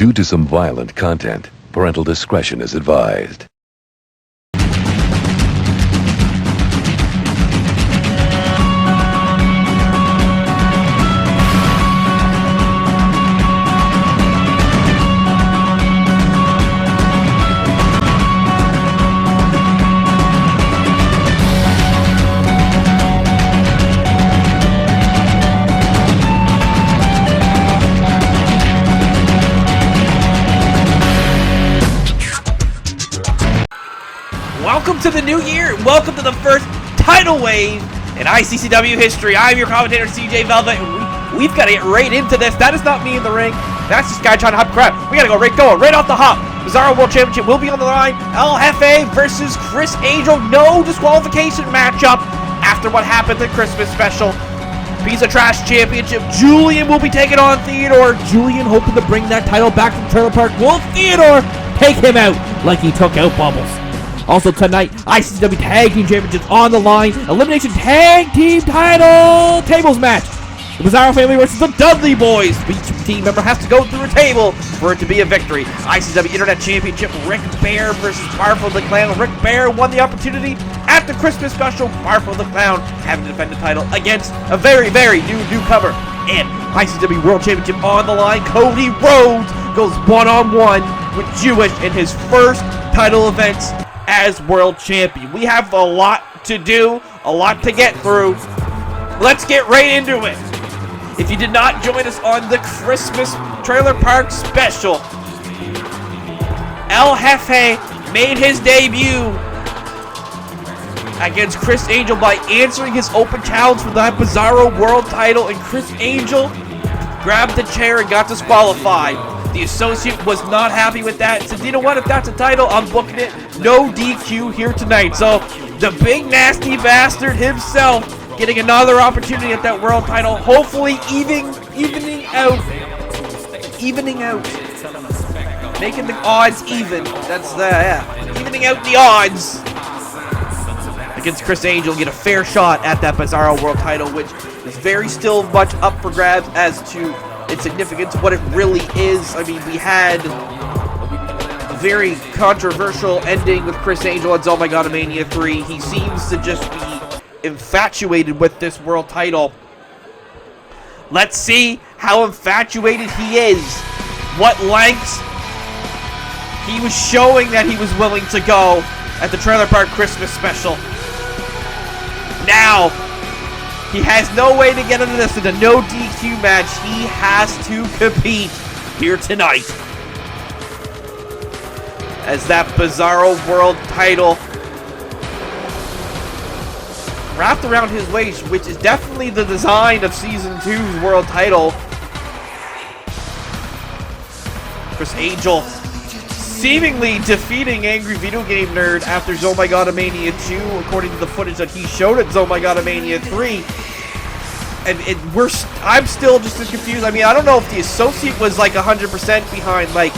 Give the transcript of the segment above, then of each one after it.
Due to some violent content, parental discretion is advised. Welcome to the new year. Welcome to the first title wave in ICCW history. I'm your commentator, CJ Velvet, and we've got to get right into this. That is not me in the ring. That's this guy trying to hop crap. We got to go right off the hop. Bizzaro World Championship will be on the line. El Jefe versus Criss Angel. No disqualification matchup after what happened at the Christmas special. Piece of Trash Championship. Julian will be taking on Theodore. Julian hoping to bring that title back from Trailer Park. Will Theodore take him out like he took out Bubbles? Also tonight, ICCW Tag Team Championships on the line. Elimination Tag Team Title Tables match. The Bizzaro family versus the Dudley boys. Each team member has to go through a table for it to be a victory. ICCW Internet Championship, Rick Bear versus Barfo the Clown. Rick Bear won the opportunity at the Christmas special. Barfo the Clown having to defend the title against a very new newcomer. And ICCW World Championship on the line. Cody Rhodes goes one-on-one with Jewish in his first title events as world champion. We have a lot to do, a lot to get through. Let's get right into it. If you did not join us on the Christmas Trailer Park special, El Jefe made his debut against Criss Angel by answering his open challenge for that Bizzaro World title, and Criss Angel grabbed the chair and got disqualified. The associate was not happy with that. Said, you know what, if that's a title, I'm booking it. No DQ here tonight. So the big nasty bastard himself getting another opportunity at that world title, hopefully evening out, making the odds even. That's evening out the odds against Criss Angel, get a fair shot at that Bizzaro World title, which is very still much up for grabs as to its significance, what it really is. I mean, we had a very controversial ending with Criss Angel at Oh My God Mania 3. He seems to just be infatuated with this world title. Let's see how infatuated he is. What lengths he was showing that he was willing to go at the Trailer Park Christmas special. Now, he has no way to get into this in a no DQ match. He has to compete here tonight as that Bizzaro World title wrapped around his waist, which is definitely the design of Season 2's world title. Criss Angel seemingly defeating Angry Video Game Nerd after Oh My God Mania 2, according to the footage that he showed at Oh My God Mania 3. And I'm still just as confused. I mean, I don't know if the associate was like 100% behind, like,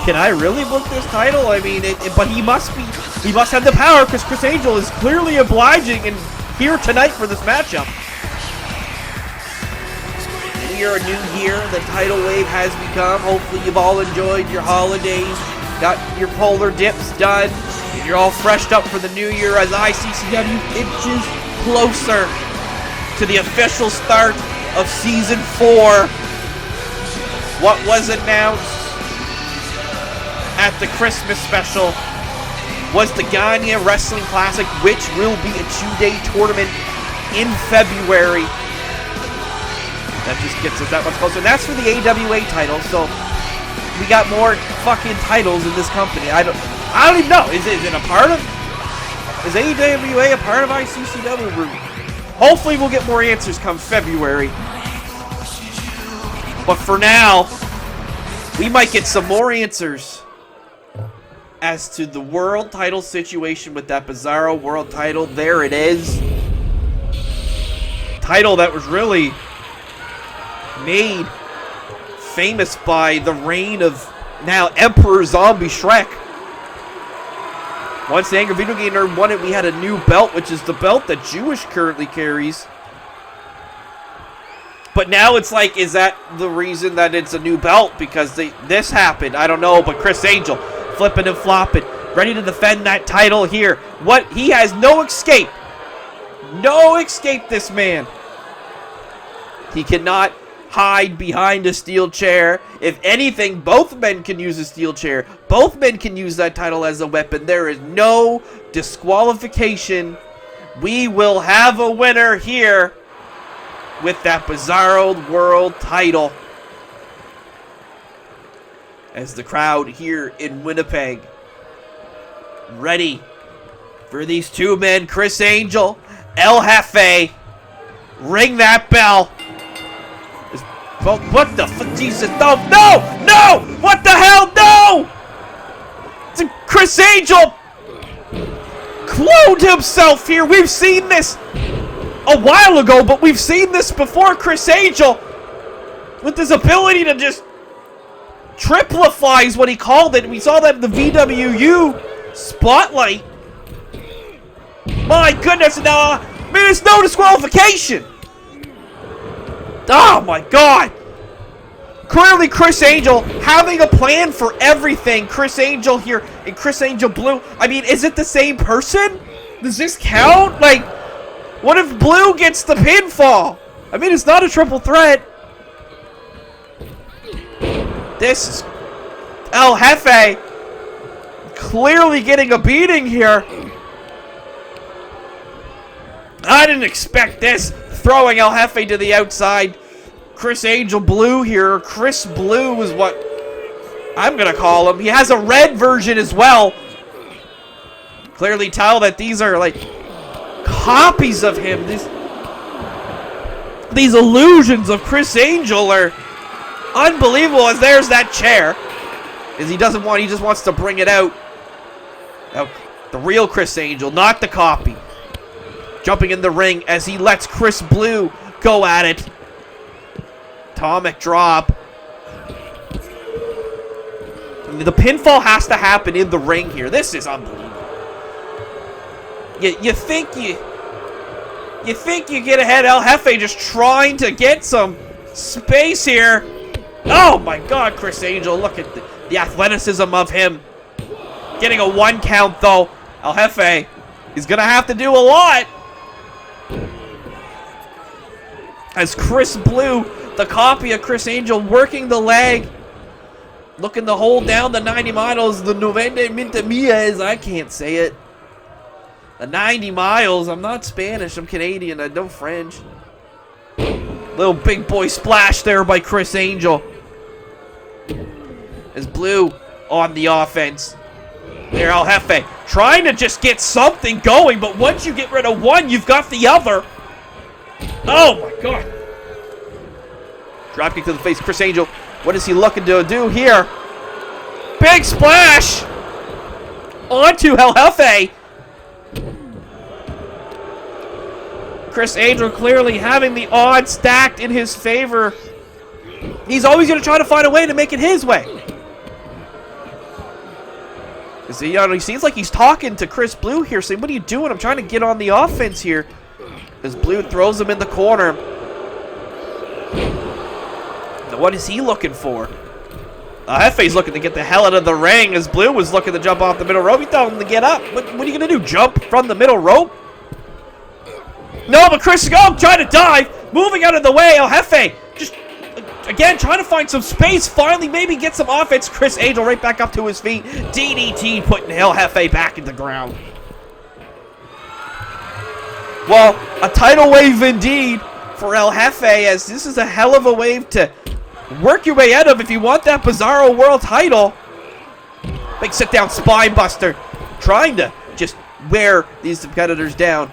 can I really book this title? I mean, but he must have the power, because Criss Angel is clearly obliging and here tonight for this matchup. We are a new year. The tidal wave has become. Hopefully you've all enjoyed your holidays, got your polar dips done, and you're all freshed up for the new year as ICCW inches closer to the official start of Season 4. What was announced at the Christmas special was the Gagne Wrestling Classic, which will be a 2-day tournament in February. That just gets us that much closer. And that's for the AWA title, so we got more fucking titles in this company. I don't even know. Is it a part of? Is AWA a part of ICCW? Hopefully we'll get more answers come February. But for now, we might get some more answers as to the world title situation with that Bizzaro World title. There it is. Title that was really made famous by the reign of now Emperor Zombie Shrek. Once the Angry Video Game Nerd won it, we had a new belt, which is the belt that Jewish currently carries. But now it's like, is that the reason that it's a new belt? Because this happened. I don't know, but Criss Angel flipping and flopping, ready to defend that title here. What? He has no escape. No escape, this man. He cannot hide behind a steel chair. If anything, both men can use a steel chair. Both men can use that title as a weapon. There is no disqualification. We will have a winner here with that Bizzaro World title. As the crowd here in Winnipeg ready for these two men, Criss Angel, El Jefe. Ring that bell. What the fuck? Jesus, no, no, no! What the hell? No! Criss Angel cloned himself here. We've seen this a while ago, but we've seen this before. Criss Angel with his ability to just triplify is what he called it. We saw that in the VWU spotlight. My goodness, now, man, there's no disqualification. Oh my God. Clearly Criss Angel having a plan for everything. Criss Angel here and Criss Angel Blue. I mean, is it the same person? Does this count? Like, what if Blue gets the pinfall? I mean, it's not a triple threat. This is El Jefe clearly getting a beating here. I didn't expect this. Throwing El Jefe to the outside. Criss Angel Blue here. Criss Blue is what I'm going to call him. He has a red version as well. Clearly tell that these are like copies of him. These illusions of Criss Angel are unbelievable. As there's that chair. As he just wants to bring it out. Now, the real Criss Angel, not the copy. Jumping in the ring as he lets Criss Blue go at it. Atomic drop. The pinfall has to happen in the ring here. This is unbelievable. You think you get ahead, El Jefe just trying to get some space here. Oh my God, Criss Angel, look at the athleticism of him. Getting a 1 count though. El Jefe is gonna have to do a lot. As Criss Blue, the copy of Criss Angel, working the leg. Looking to hold down the 90 miles. The 90 millas. I can't say it. The 90 miles. I'm not Spanish. I'm Canadian. I know French. Little big boy splash there by Criss Angel. As Blue on the offense. There, El Jefe trying to just get something going. But once you get rid of one, you've got the other. Oh my God. Dropkick to the face. Criss Angel. What is he looking to do here? Big splash. Onto El Jefe. Criss Angel clearly having the odds stacked in his favor. He's always going to try to find a way to make it his way. He seems like he's talking to Criss Blue here, saying, what are you doing? I'm trying to get on the offense here. As Blue throws him in the corner. Now, what is he looking for? Jefe's looking to get the hell out of the ring, as Blue was looking to jump off the middle rope. He told him to get up. What are you going to do, jump from the middle rope? No, but Criss is trying to dive. Moving out of the way, El Jefe just, again, trying to find some space. Finally, maybe get some offense. Criss Angel right back up to his feet. DDT putting El Jefe back in the ground. Well, a title wave indeed for El Jefe, as this is a hell of a wave to work your way out of if you want that Bizzaro World title. Big sit-down spine buster. Trying to just wear these competitors down.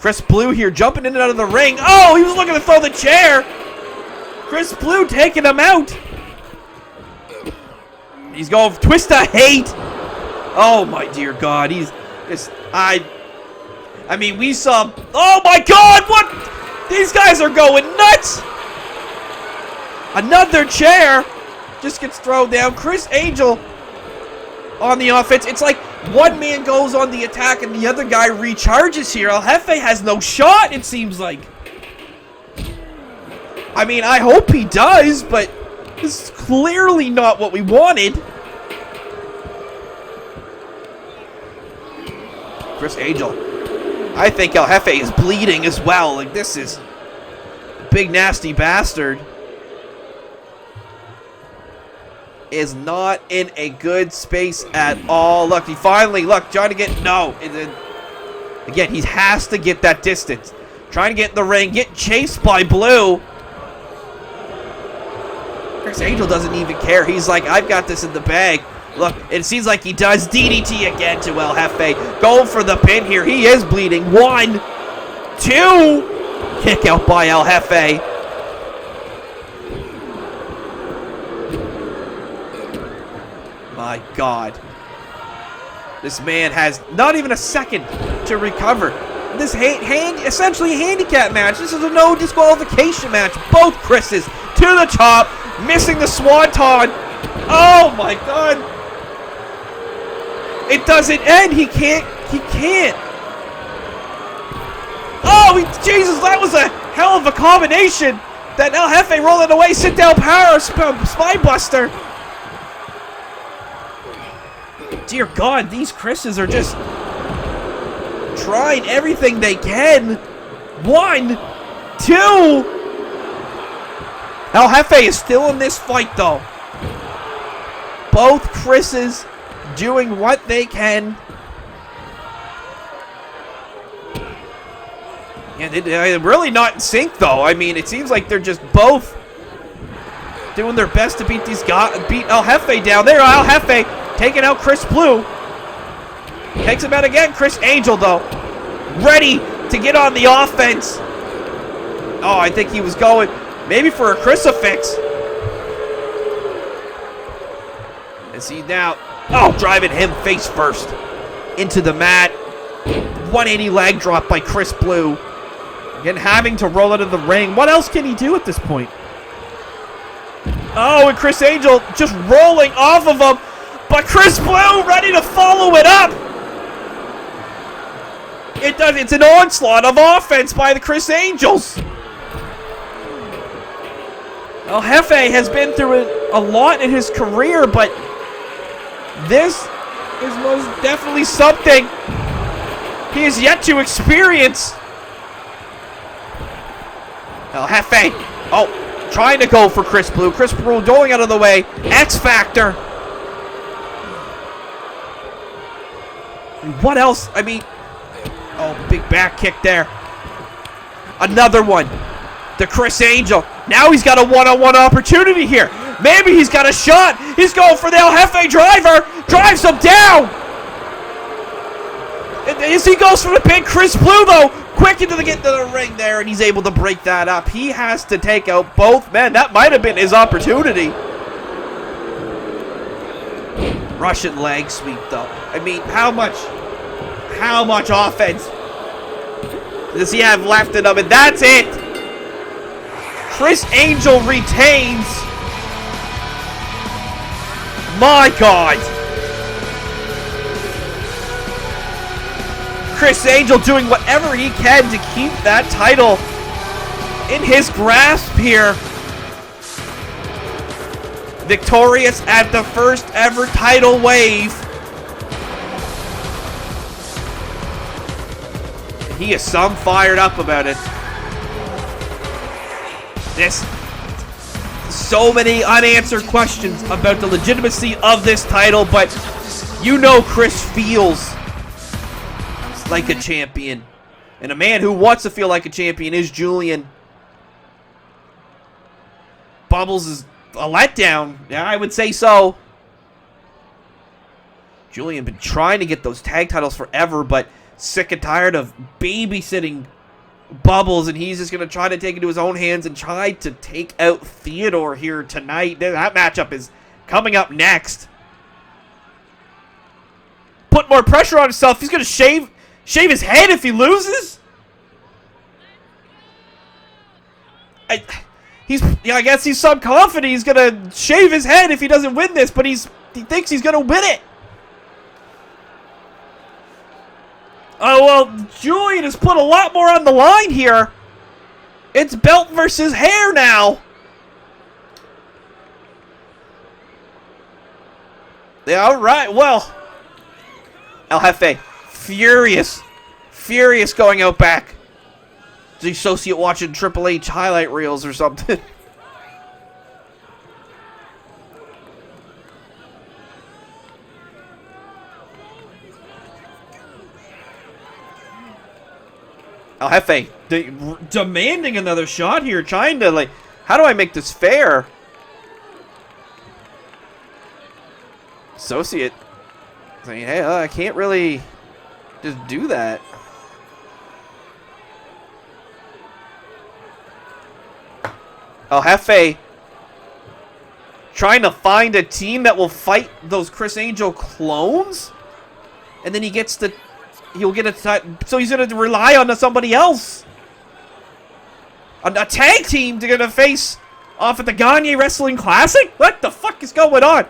Criss Blue here jumping in and out of the ring. Oh, he was looking to throw the chair. Criss Blue taking him out. He's going twist of hate. Oh my dear God. I mean, we saw... Oh my God, what? These guys are going nuts. Another chair just gets thrown down. Criss Angel on the offense. It's like one man goes on the attack and the other guy recharges here. El Jefe has no shot, it seems like. I mean, I hope he does, but this is clearly not what we wanted. Criss Angel. I think El Jefe is bleeding as well. Like, this is a big nasty bastard. Is not in a good space at all. Look, he finally, trying to get, no. Again, he has to get that distance. Trying to get in the ring, get chased by Blue. Criss Angel doesn't even care. He's like, I've got this in the bag. Look, it seems like he does. DDT again to El Jefe. Going for the pin here. He is bleeding. 1, 2. Kick out by El Jefe. My God. This man has not even a second to recover. This essentially a handicap match. This is a no disqualification match. Both Crisses to the top, missing the swanton. Oh my God. It doesn't end. He can't. Oh, Jesus, that was a hell of a combination. That El Jefe rolling away, sit down power, spine buster. Dear God, these Crisses are just trying everything they can. 1, 2. El Jefe is still in this fight, though. Both Crisses doing what they can. Yeah, they're really not in sync, though. I mean, it seems like they're just both doing their best to beat El Jefe down. There, El Jefe taking out Criss Blue. Takes him out again. Criss Angel, though, ready to get on the offense. Oh, I think he was going maybe for a crucifix. And see now, oh, driving him face first into the mat. 180 leg drop by Criss Blue. Again, having to roll out of the ring. What else can he do at this point? Oh, and Criss Angel just rolling off of him. But Criss Blue ready to follow it up. It's an onslaught of offense by the Criss Angels. El Jefe has been through a lot in his career, but this is most definitely something he has yet to experience. El Jefe, oh, trying to go for Criss Blue. Criss Blue going out of the way. X Factor. What else? I mean, oh, big back kick there. Another one. The Criss Angel. Now he's got a one-on-one opportunity here. Maybe he's got a shot. He's going for the El Jefe driver. Drives him down. As he goes for the pin, Criss Blue, though, quick into the ring there, and he's able to break that up. He has to take out both men. That might have been his opportunity. Russian leg sweep, though. I mean, how much offense does he have left in him? And that's it. Criss Angel retains. My God. Criss Angel doing whatever he can to keep that title in his grasp here. Victorious at the first ever title wave. He is some fired up about it. So many unanswered questions about the legitimacy of this title, but you know Criss feels like a champion. And a man who wants to feel like a champion is Julian. Bubbles is a letdown. Yeah, I would say so. Julian been trying to get those tag titles forever, but sick and tired of babysitting Bubbles, and he's just going to try to take it into his own hands and try to take out Theodore here tonight. That matchup is coming up next. Put more pressure on himself. He's going to shave his head if he loses. I guess he's confident he's going to shave his head if he doesn't win this, but he thinks he's going to win it. Oh, well, Julian has put a lot more on the line here. It's belt versus hair now. Yeah, all right. Well, El Jefe, furious going out back. The associate watching Triple H highlight reels or something. El Jefe demanding another shot here, trying to, like, how do I make this fair? Associate saying, hey, I can't really just do that. El Jefe trying to find a team that will fight those Criss Angel clones? And then he gets the... He'll get a... So he's going to rely on somebody else. A tag team to get a face off at the Gagne Wrestling Classic? What the fuck is going on?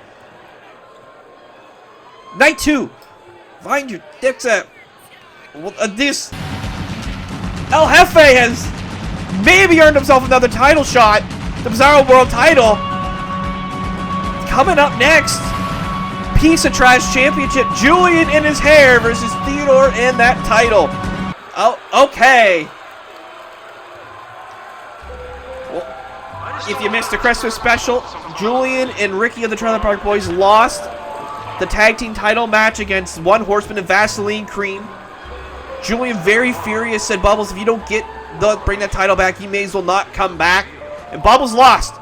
Night 2. Find your dicks at... this... El Jefe has maybe earned himself another title shot. The Bizzaro World title. Coming up next, Piece of Trash Championship. Julian in his hair versus Theodore and that title. Oh, okay. Well, if you missed the Christmas special, Julian and Ricky of the Trailer Park Boys lost the tag team title match against One Horseman and Vaseline Cream. Julian, very furious, said, Bubbles, if you don't bring that title back, you may as well not come back. And Bubbles lost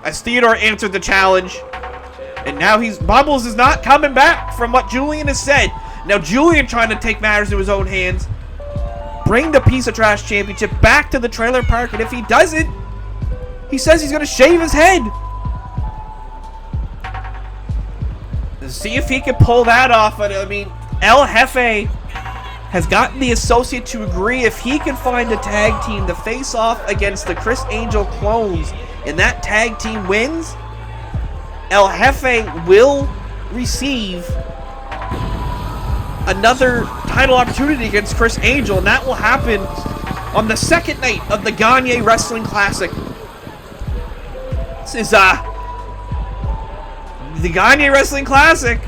as Theodore answered the challenge. And now Bubbles is not coming back from what Julian has said. Now Julian trying to take matters into his own hands. Bring the Piece of Trash Championship back to the trailer park. And if he doesn't, he says he's going to shave his head. See if he can pull that off. I mean, El Jefe has gotten the associate to agree if he can find a tag team to face off against the Criss Angel clones and that tag team wins, El Jefe will receive another title opportunity against Criss Angel, and that will happen on the second night of the Gagne Wrestling Classic. This is the Gagne Wrestling Classic.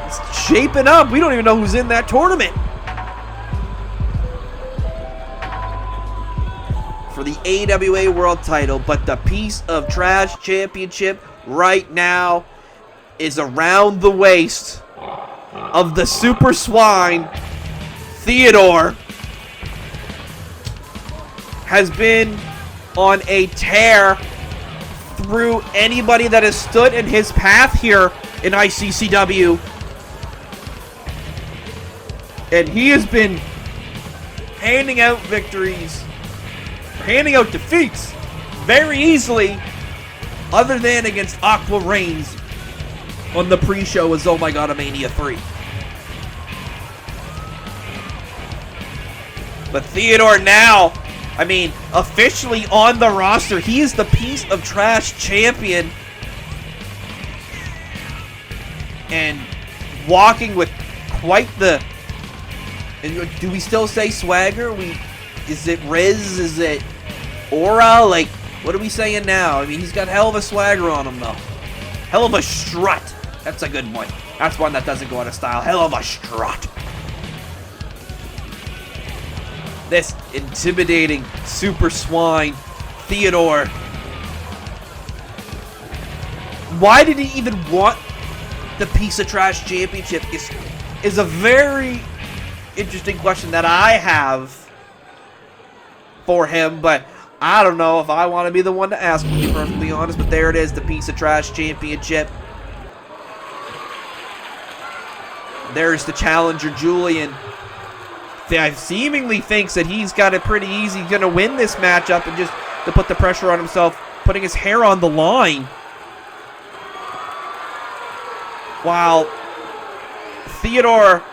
It's shaping up. We don't even know who's in that tournament. For the AWA World title, but the Piece of Trash Championship right now is around the waist of the Super Swine. Theodore has been on a tear through anybody that has stood in his path here in ICCW. And he has been handing out victories, handing out defeats very easily, other than against Aqua Reigns on the pre-show as Oh My God, Mania 3. But Theodore now, I mean, officially on the roster. He is the Piece of Trash champion. And walking with quite the... Do we still say swagger? Is it Riz? Is it aura? Like, what are we saying now? I mean, he's got hell of a swagger on him, though. Hell of a strut. That's a good one. That's one that doesn't go out of style. Hell of a strut. This intimidating Super Swine Theodore. Why did he even want the Piece of Trash Championship is a very interesting question that I have for him, but I don't know if I want to be the one to ask, to be perfectly honest, but there it is, the Piece of Trash Championship. There's the challenger, Julian. Seemingly thinks that he's got it pretty easy. He's going to win this matchup and just to put the pressure on himself, putting his hair on the line. While Theodore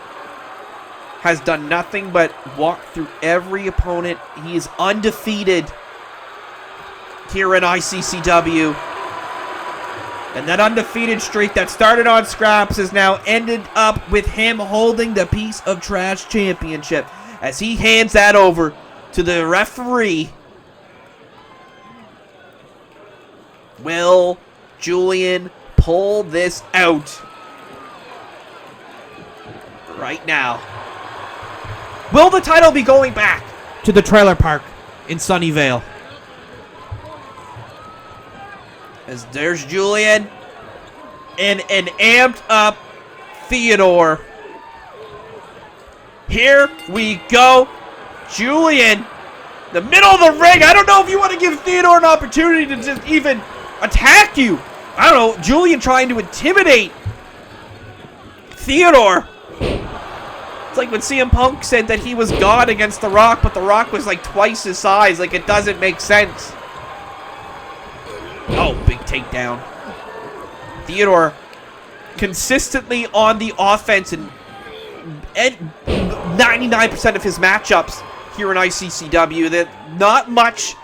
has done nothing but walk through every opponent. He is undefeated here in ICCW. And that undefeated streak that started on Scraps has now ended up with him holding the Piece of Trash Championship as he hands that over to the referee, Will Julian pull this out right now? Will the title be going back to the trailer park in Sunnyvale? As there's Julian and an amped up Theodore. Here we go. Julian, the middle of the ring. I don't know if you want to give Theodore an opportunity to just even attack you. I don't know. Julian trying to intimidate Theodore. It's like when CM Punk said that he was God against The Rock, but The Rock was like twice his size. Like, it doesn't make sense. Oh, big takedown. Theodore consistently on the offense and 99% of his matchups here in ICCW. That not much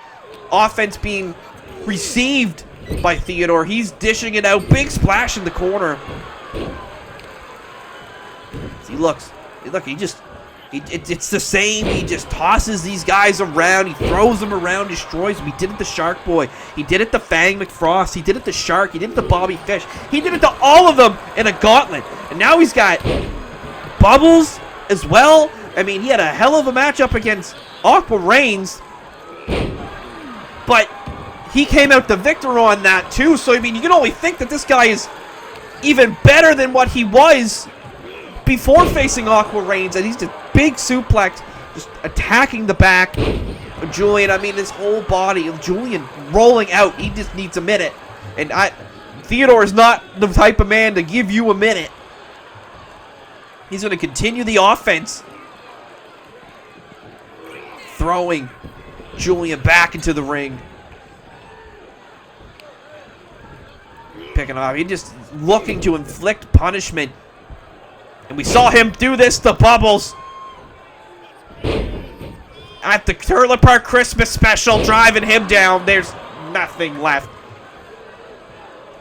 offense being received by Theodore. He's dishing it out. Big splash in the corner. He looks. Look, it's the same. He just tosses these guys around. He throws them around, destroys them. He did it to Shark Boy. He did it to Fang McFrost. He did it to Shark. He did it to Bobby Fish. He did it to all of them in a gauntlet. And now he's got Bubbles as well. I mean, he had a hell of a matchup against Aqua Reigns. But he came out the victor on that too. So, I mean, you can only think that this guy is even better than what he was before facing Aqua Reigns, and he's just big suplex, just attacking the back of Julian. I mean, his whole body of Julian rolling out. He just needs a minute. And Theodore is not the type of man to give you a minute. He's going to continue the offense. Throwing Julian back into the ring. Picking off. He's just looking to inflict punishment. And we saw him do this to Bubbles at the Trailer Park Christmas special, driving him down. There's nothing left.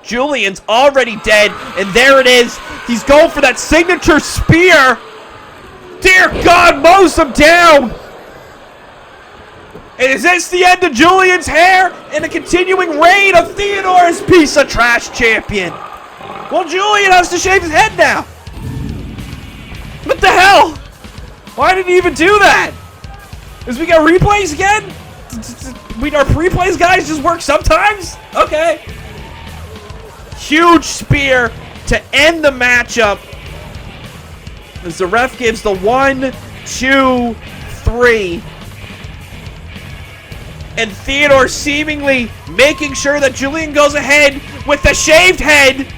Julian's already dead, and there it is. He's going for that signature spear. Dear God, mows him down. And is this the end of Julian's hair and a continuing reign of Theodore's piece of trash champion? Well, Julian has to shave his head now. What the hell? Why did he even do that? Is we got replays again? Our replays guys just work sometimes? Okay. Huge spear to end the matchup. As the ref gives the 1, 2, 3. And Theodore seemingly making sure that Julian goes ahead with the shaved head.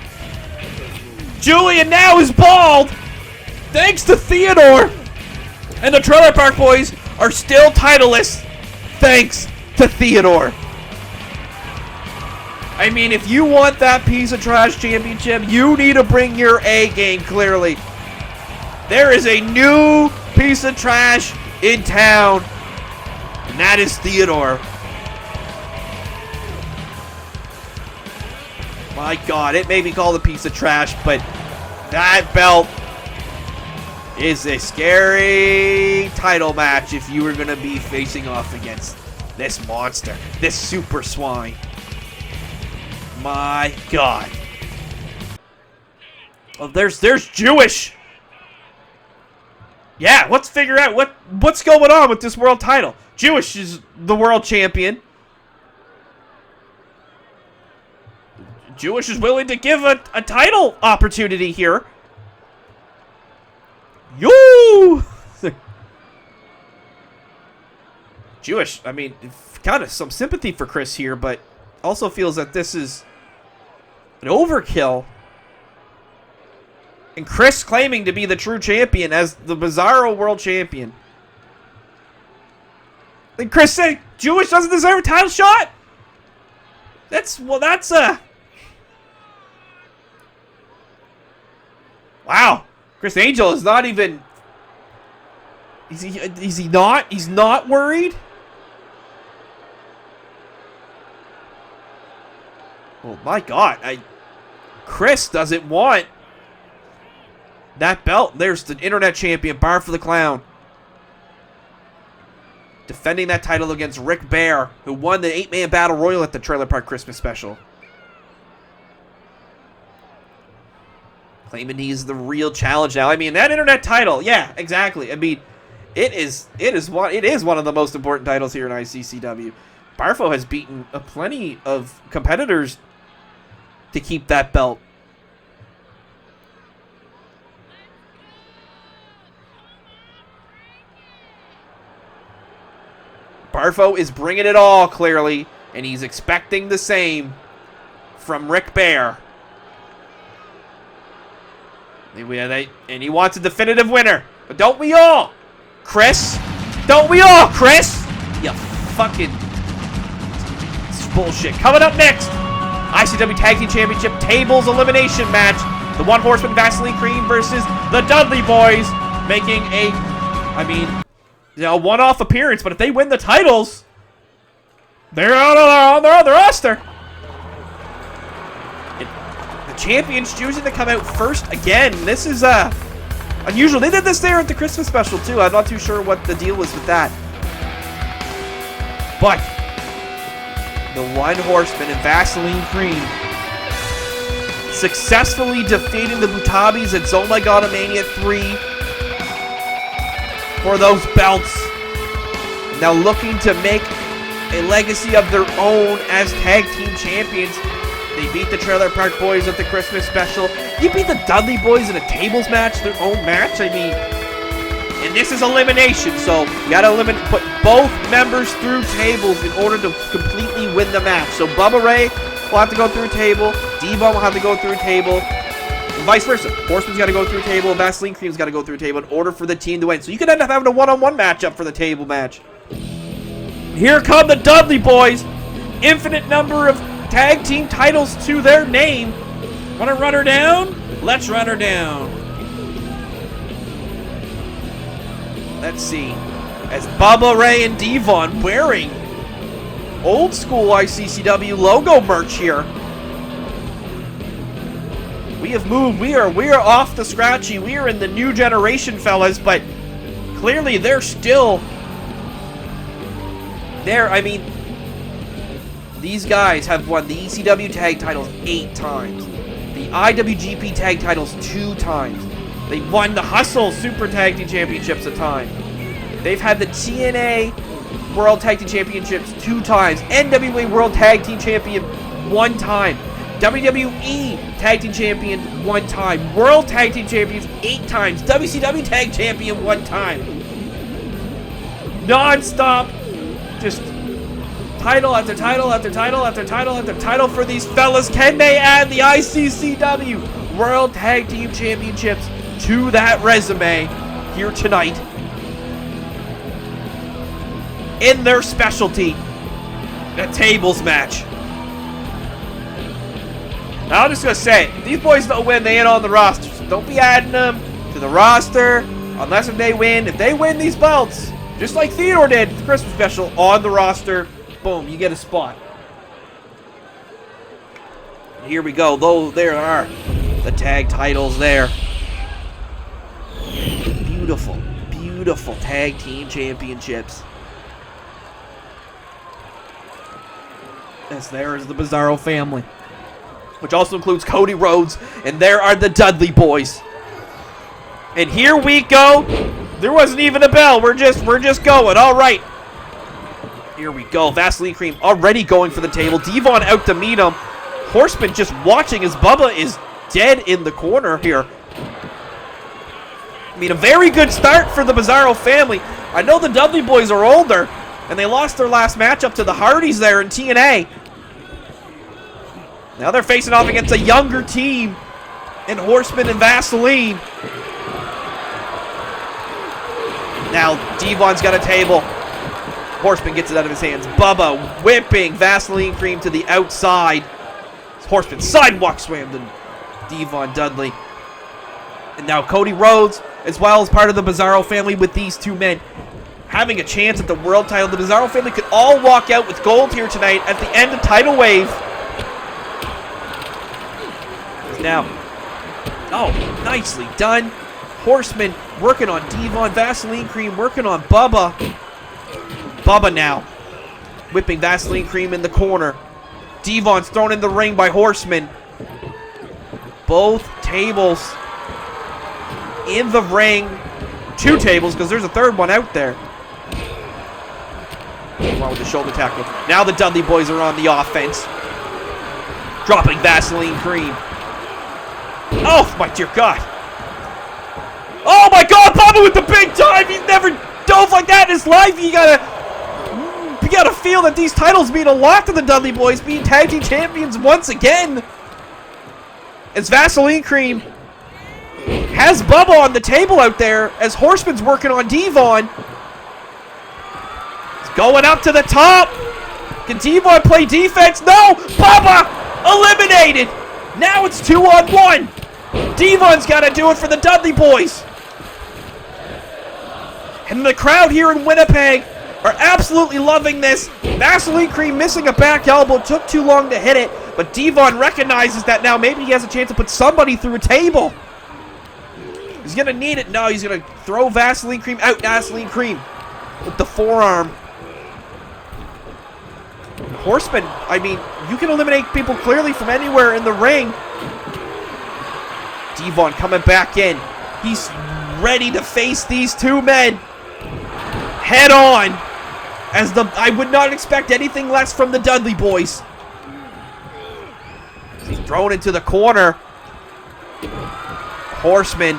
Julian now is bald. Thanks to Theodore. And the Trailer Park Boys are still titleless. Thanks to Theodore. I mean, if you want that piece of trash championship, you need to bring your A game, clearly. There is a new piece of trash in town. And that is Theodore. My God, it may be called a piece of trash, but that belt is a scary title match if you were going to be facing off against this monster, this super swine. My God. Oh, there's Jewish. Yeah, let's figure out what's going on with this world title. Jewish is the world champion. Jewish is willing to give a title opportunity here. Yo! Jewish, I mean, kind of some sympathy for Criss here, but also feels that this is an overkill. And Criss claiming to be the true champion as the Bizzaro world champion. And Criss said Jewish doesn't deserve a title shot? That's wow. Criss Angel is not even... Is he not? He's not worried? Oh my God. Criss doesn't want that belt. There's the internet champion, Barfo the Clown. Defending that title against Rick Bear, who won the 8-man battle royal at the Trailer Park Christmas special. Claiming he's the real challenge now. I mean, that internet title, yeah, exactly. I mean, it is one of the most important titles here in ICCW. Barfo has beaten plenty of competitors to keep that belt. Barfo is bringing it all, clearly, and he's expecting the same from Rick Bear. And he wants a definitive winner. But don't we all? Criss? Don't we all, Criss? You fucking... This is bullshit. Coming up next, ICW Tag Team Championship Tables Elimination match. The One Horseman Vaseline Cream versus the Dudley Boys. Making a... a one-off appearance. But if they win the titles, they're on their other roster. Champions choosing to come out first again. This is unusual. They did this there at the Christmas special too. I'm not too sure what the deal was with that. But the One Horseman and Vaseline Cream successfully defeating the Butabis at Zone Like Automania 3 for those belts. Now looking to make a legacy of their own as tag team champions. They beat the Trailer Park Boys at the Christmas special. You beat the Dudley Boys in a tables match, their own match. I mean, and this is elimination, so you gotta put both members through tables in order to completely win the match. So Bubba Ray will have to go through a table, D-Von will have to go through a table, and vice versa. Horseman's got to go through a table, Vaseline Cream's got to go through a table in order for the team to win. So you could end up having a one-on-one matchup for the table match. Here come the Dudley Boys. Infinite number of tag team titles to their name. Want to run her down? Let's run her down. Let's see. As Bubba Ray and D-Von wearing old school ICCW logo merch here. We have moved. We are off the scratchy. We are in the new generation, fellas, but clearly they're still there. I mean, these guys have won the ECW tag titles 8 times. The IWGP tag titles 2 times. They won the Hustle Super Tag Team Championships a time. They've had the TNA World Tag Team Championships 2 times. NWA World Tag Team Champion 1 time. WWE Tag Team Champion 1 time. World Tag Team Champions 8 times. WCW Tag Champion 1 time. Non-stop. Just title after title after title after title after title for these fellas. Can they add the ICCW World Tag Team Championships to that resume here tonight in their specialty, a tables match? Now I'm just gonna say, if these boys don't win, they ain't on the roster. So don't be adding them to the roster unless if they win. If they win these belts, just like Theodore did at the Christmas special, on the roster, boom, you get a spot. Here we go. Though there are the tag titles there. Beautiful, beautiful tag team championships. As there is the Bizzaro family, which also includes Cody, Rhodes, and there are the Dudley Boys. And here we go. There wasn't even a bell. We're just going. All right. Here we go. Vaseline Cream already going for the table. D-Von out to meet him. Horseman just watching as Bubba is dead in the corner here. I mean, a very good start for the Bizzaro family. I know the Dudley Boys are older, and they lost their last matchup to the Hardys there in TNA. Now they're facing off against a younger team in Horseman and Vaseline. Now D-Von's got a table. Horseman gets it out of his hands. Bubba whipping Vaseline Cream to the outside. Horseman sidewalk slammed to D-Von Dudley. And now Cody Rhodes, as well as part of the Bizzaro family with these two men, having a chance at the world title. The Bizzaro family could all walk out with gold here tonight at the end of Tidal Wave. Now, oh, nicely done. Horseman working on D-Von, Vaseline Cream working on Bubba. Bubba now whipping Vaseline Cream in the corner. D-Von's thrown in the ring by Horseman. Both tables in the ring. 2 tables, because there's a third one out there. Along with the shoulder tackle. Now the Dudley boys are on the offense. Dropping Vaseline cream. Oh, my dear God. Oh, my God, Bubba with the big dive. He's never dove like that in his life. You gotta feel that these titles mean a lot to the Dudley boys, being tag team champions once again. As Vaseline cream has Bubba on the table out there as Horseman's working on Devon. He's going up to the top. Can Devon play defense? No! Bubba eliminated! Now it's 2-on-1. Devon's got to do it for the Dudley boys. And the crowd here in Winnipeg are absolutely loving this. Vaseline cream missing a back elbow. Took too long to hit it. But Devon recognizes that now maybe he has a chance to put somebody through a table. He's going to need it. No, he's going to throw Vaseline cream out. Vaseline cream with the forearm. Horseman, I mean, you can eliminate people clearly from anywhere in the ring. Devon coming back in. He's ready to face these 2 men head on. I would not expect anything less from the Dudley boys. He's thrown into the corner. Horseman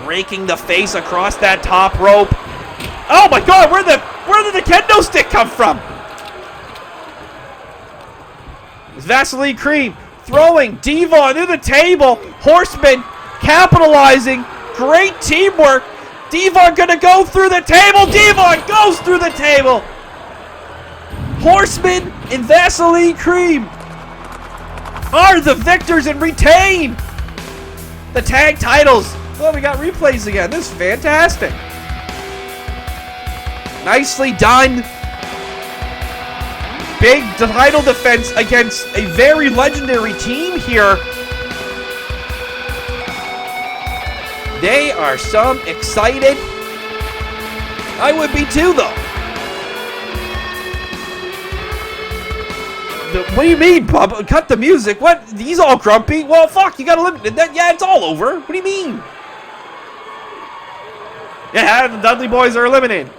raking the face across that top rope. Oh my God, where did the kendo stick come from? It's Vaseline cream throwing Devon to the table. Horseman capitalizing. Great teamwork. Devon gonna go through the table. Devon goes through the table. Horseman and Vaseline cream are the victors and retain the tag titles. Oh, we got replays again. This is fantastic. Nicely done. Big title defense against a very legendary team here. They are some excited. I would be too, though. What do you mean, Bubba? Cut the music. What? He's all grumpy. Well, fuck, you gotta limit that. Yeah, it's all over. What do you mean? Yeah, the Dudley boys are eliminated.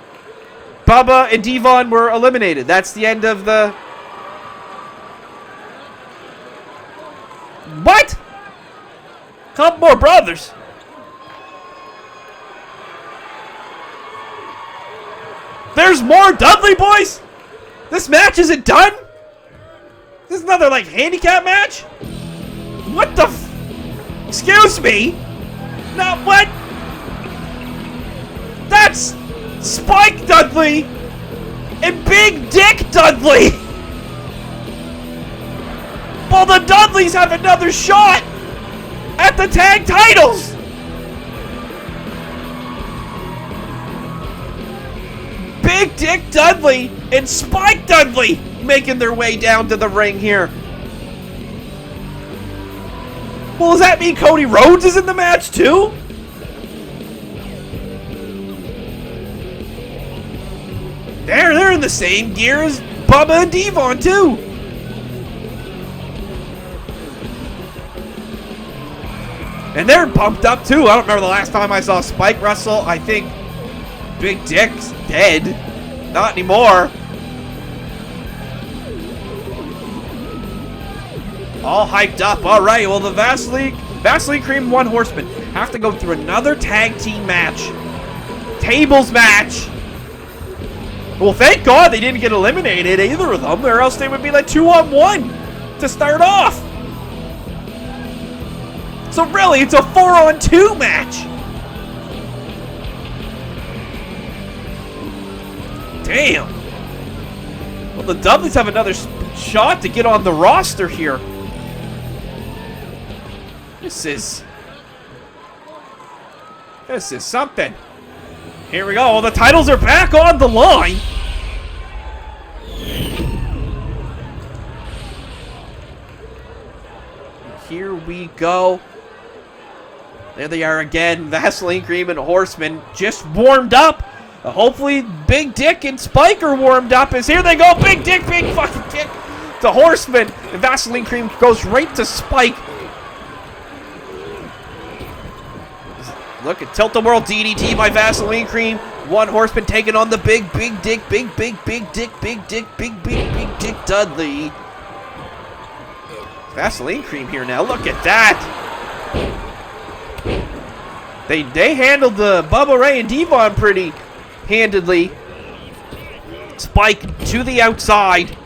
Bubba and Devon were eliminated. That's the end of the... What? Couple more brothers. There's more Dudley boys? This match isn't done? This is another, like, handicap match? What the Excuse me? Now, what? That's Spike Dudley and Big Dick Dudley. Well, the Dudleys have another shot at the tag titles. Big Dick Dudley and Spike Dudley making their way down to the ring here. Well, does that mean Cody Rhodes is in the match too? They're in the same gear as Bubba and Devon too. And they're pumped up too. I don't remember the last time I saw Spike wrestle. I think Big Dick's dead. Not anymore. All hyped up. All right. Well, the Vaseline Cream One Horseman have to go through another tag team match. Tables match. Well, thank God they didn't get eliminated, either of them, or else they would be like 2-on-1 to start off. So really, it's a 4-on-2 match. Damn. Well, the Dudleys have another shot to get on the roster here. This is something. Here we go. Well, the titles are back on the line. Here we go. There they are again. Vaseline Cream and Horseman just warmed up. Hopefully Big Dick and Spike are warmed up. As here they go. Big Dick, big fucking kick to Horseman. And Vaseline Cream goes right to Spike. Look at Tilt-A-Whirl DDT by Vaseline Cream. One Horseman taking on the big dick Dudley. Vaseline Cream here now. Look at that. They handled the Bubba Ray and Devon pretty handedly. Spike to the outside.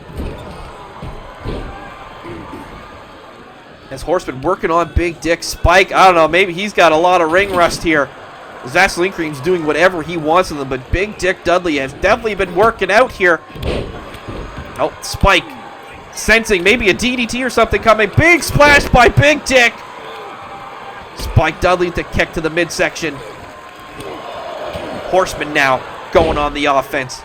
As Horseman working on Big Dick Spike. I don't know, maybe he's got a lot of ring rust here. Vaseline Cream's doing whatever he wants with them, but Big Dick Dudley has definitely been working out here. Oh, Spike sensing maybe a DDT or something coming. Big splash by Big Dick. Spike Dudley with the kick to the midsection. Horseman now going on the offense.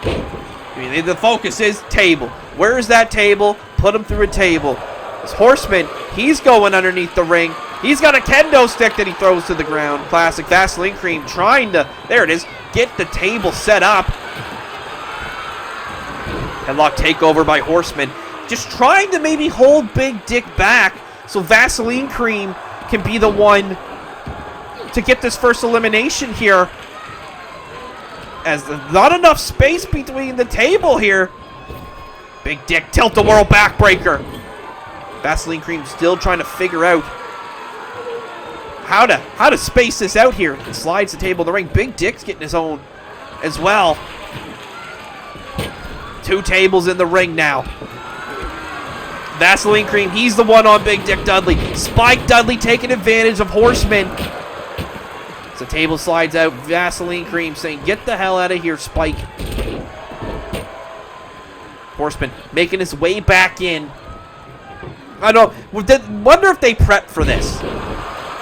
I mean, the focus is table. Where is that table? Put him through a table. This Horseman, he's going underneath the ring. He's got a kendo stick that he throws to the ground. Classic Vaseline Cream trying to, there it is, get the table set up. Headlock takeover by Horseman. Just trying to maybe hold Big Dick back so Vaseline Cream can be the one to get this first elimination here. As there's not enough space between the table here. Big Dick Tilt-A-Whirl backbreaker. Vaseline Cream still trying to figure out how to space this out here. He slides the table in the ring. Big Dick's getting his own as well. Two tables in the ring now. Vaseline Cream, he's the one on Big Dick Dudley. Spike Dudley taking advantage of Horseman. As the table slides out, Vaseline Cream saying, get the hell out of here, Spike. Horseman making his way back in. I don't wonder if they prepped for this.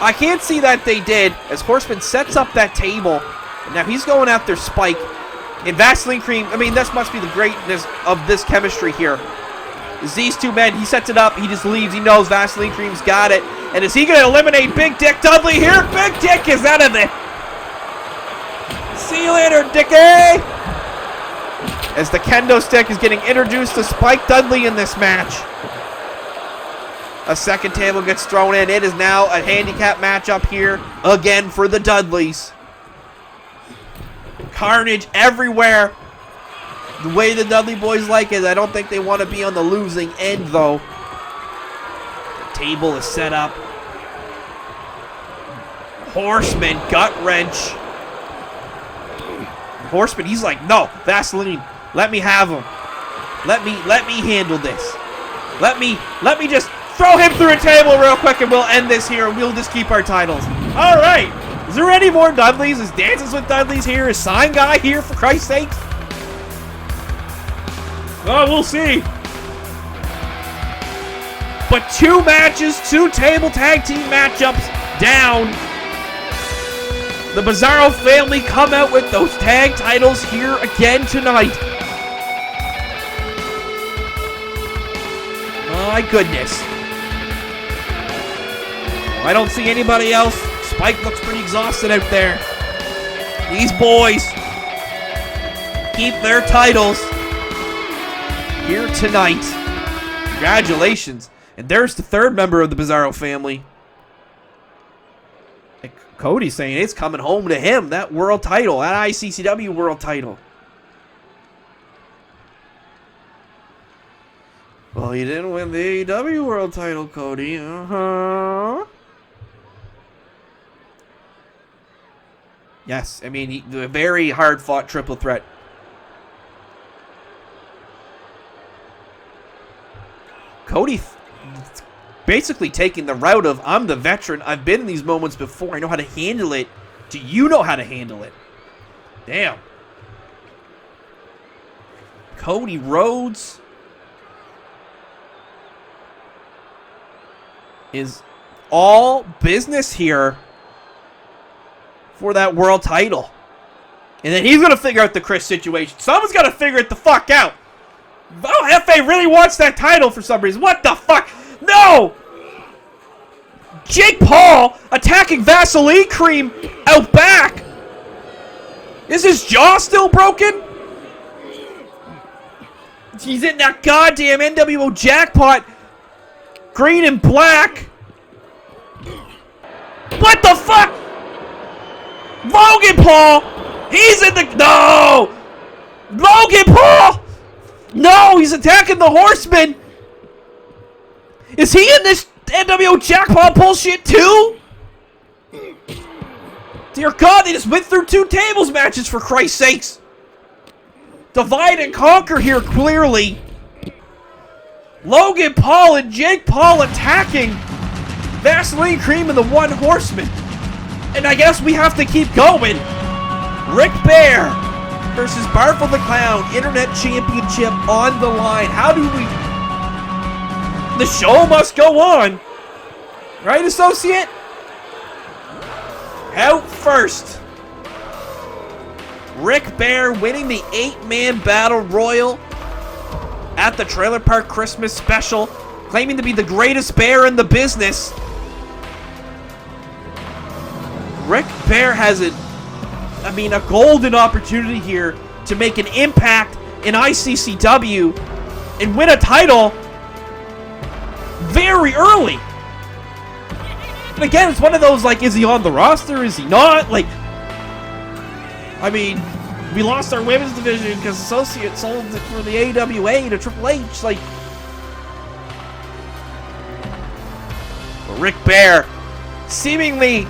I can't see that they did, as Horseman sets up that table. Now he's going after Spike. And Vaseline Cream, I mean, this must be the greatness of this chemistry here. Is these two men, he sets it up, he just leaves, he knows Vaseline Cream's got it. And is he going to eliminate Big Dick Dudley here? Big Dick is out of it. See you later, Dickie! As the kendo stick is getting introduced to Spike Dudley in this match. A second table gets thrown in. It is now a handicap matchup here again for the Dudleys. Carnage everywhere. The way the Dudley boys like it, I don't think they want to be on the losing end, though. The table is set up. Horseman, gut wrench. Horseman, he's like, no, Vaseline, let me have him. Let me handle this. Let me just throw him through a table real quick and we'll end this here and we'll just keep our titles. All right. Is there any more Dudleys? Is Dances with Dudleys here? Is Sign Guy here, for Christ's sake? Oh, we'll see. But 2 matches, 2 table tag team matchups down. The Bizzaro family come out with those tag titles here again tonight. My goodness. I don't see anybody else. Spike looks pretty exhausted out there. These boys keep their titles here tonight. Congratulations. And there's the third member of the Bizzaro family. And Cody's saying it's coming home to him. That world title. That ICCW world title. Well, you didn't win the AEW world title, Cody. Uh-huh. Yes, I mean, a very hard-fought triple threat. Cody basically taking the route of, I'm the veteran, I've been in these moments before, I know how to handle it. Do you know how to handle it? Damn. Cody Rhodes is all business here for that world title. And then he's going to figure out the Criss situation. Someone's got to figure it the fuck out. Oh, FA really wants that title for some reason. What the fuck? No! Jake Paul attacking Vaseline Cream out back. Is his jaw still broken? He's in that goddamn NWO jackpot. Green and black. What the fuck? Logan Paul! He's in the... No! Logan Paul! No, he's attacking the Horseman! Is he in this NWO jackpot bullshit too? Dear God, they just went through 2 tables matches for Christ's sakes. Divide and conquer here, clearly. Logan Paul and Jake Paul attacking Vaseline Cream and the One Horseman. And I guess we have to keep going. Rick Bear versus Barfo the Clown, Internet Championship on the line. How do we... The show must go on. Right, associate? Out first. Rick Bear winning the 8-man Battle Royal at the Trailer Park Christmas Special, claiming to be the greatest bear in the business. Rick Bear has a golden opportunity here to make an impact in ICCW and win a title very early. And again, it's one of those, like, is he on the roster? Is he not? Like, I mean, we lost our women's division because Associate sold it for the AWA to Triple H. Like, Rick Bear seemingly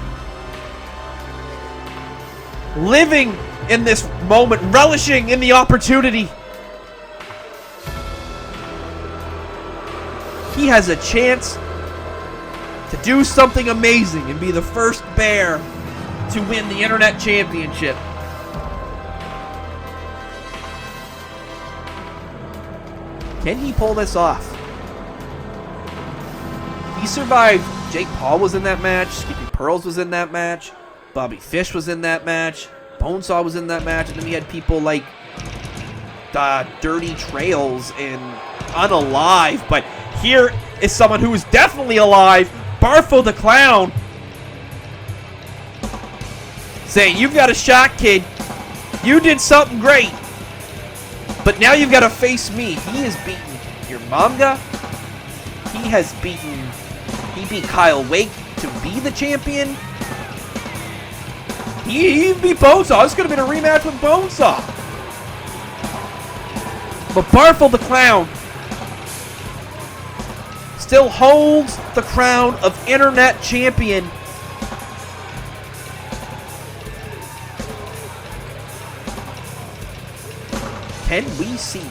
living in this moment, relishing in the opportunity. He has a chance to do something amazing and be the first bear to win the Internet Championship. Can he pull this off? He survived. Jake Paul was in that match. Skippy Pearls was in that match. Bobby Fish was in that match. Bonesaw was in that match. And then we had people like Dirty Trails and Unalive. But here is someone who is definitely alive. Barfo the Clown. Saying, you've got a shot, kid. You did something great. But now you've got to face me. He has beaten your manga. He beat Kyle Wake to be the champion. He beat Bonesaw. This could have been a rematch with Bonesaw. But Barfo the Clown still holds the crown of Internet Champion. Can we see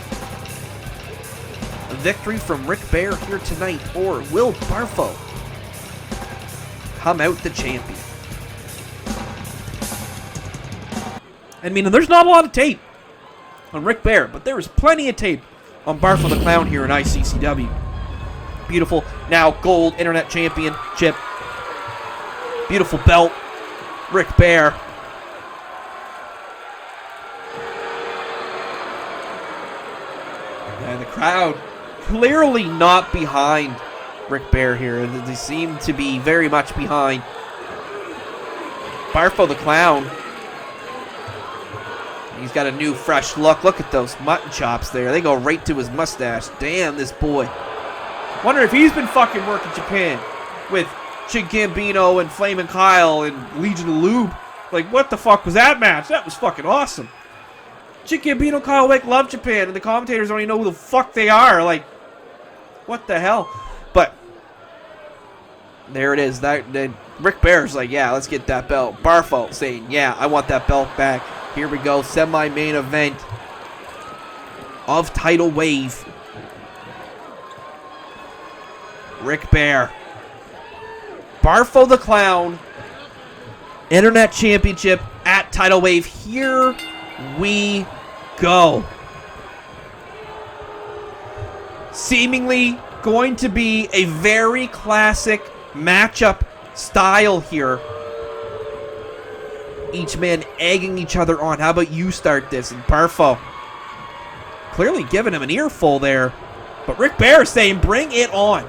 a victory from Rick Bear here tonight, or will Barfo come out the champion? I mean, there's not a lot of tape on Rick Bear, but there is plenty of tape on Barfo the Clown here in ICCW. Beautiful, now gold Internet Championship. Beautiful belt. Rick Bear. And the crowd clearly not behind Rick Bear here. They seem to be very much behind Barfo the Clown. He's got a new fresh look. Look at those mutton chops there. They go right to his mustache. Damn, this boy. Wonder if he's been fucking working Japan with Chig Gambino and Flamin' Kyle and Legion of Lube. Like, what the fuck was that match? That was fucking awesome. Chig Gambino, Kyle Wake love Japan, and the commentators don't even know who the fuck they are. Like, what the hell? But there it is. Then Rick Bear's like, yeah, let's get that belt. Barfo saying, yeah, I want that belt back. Here we go, semi-main event of Tidal Wave. Rick Bear. Barfo the Clown. Internet Championship at Tidal Wave. Here we go. Seemingly going to be a very classic matchup style here. Each man egging each other on. How about you start this? And Barfo clearly giving him an earful there. But Rick Bear saying, bring it on.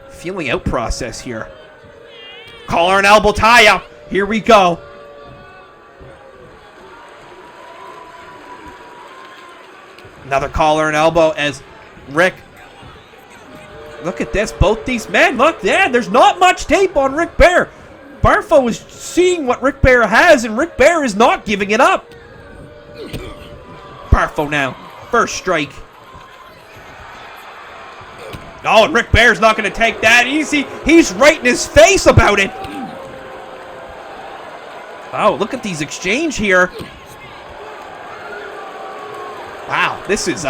Feeling out process here. Collar and elbow tie up. Here we go. Another collar and elbow as Rick Look at this. Both these men. Look, yeah, there's not much tape on Rick Bear. Barfo is seeing what Rick Bear has, and Rick Bear is not giving it up. Barfo now. First strike. Oh, and Rick Bear's not going to take that easy. He's right in his face about it. Oh, look at these exchange here. Wow, this is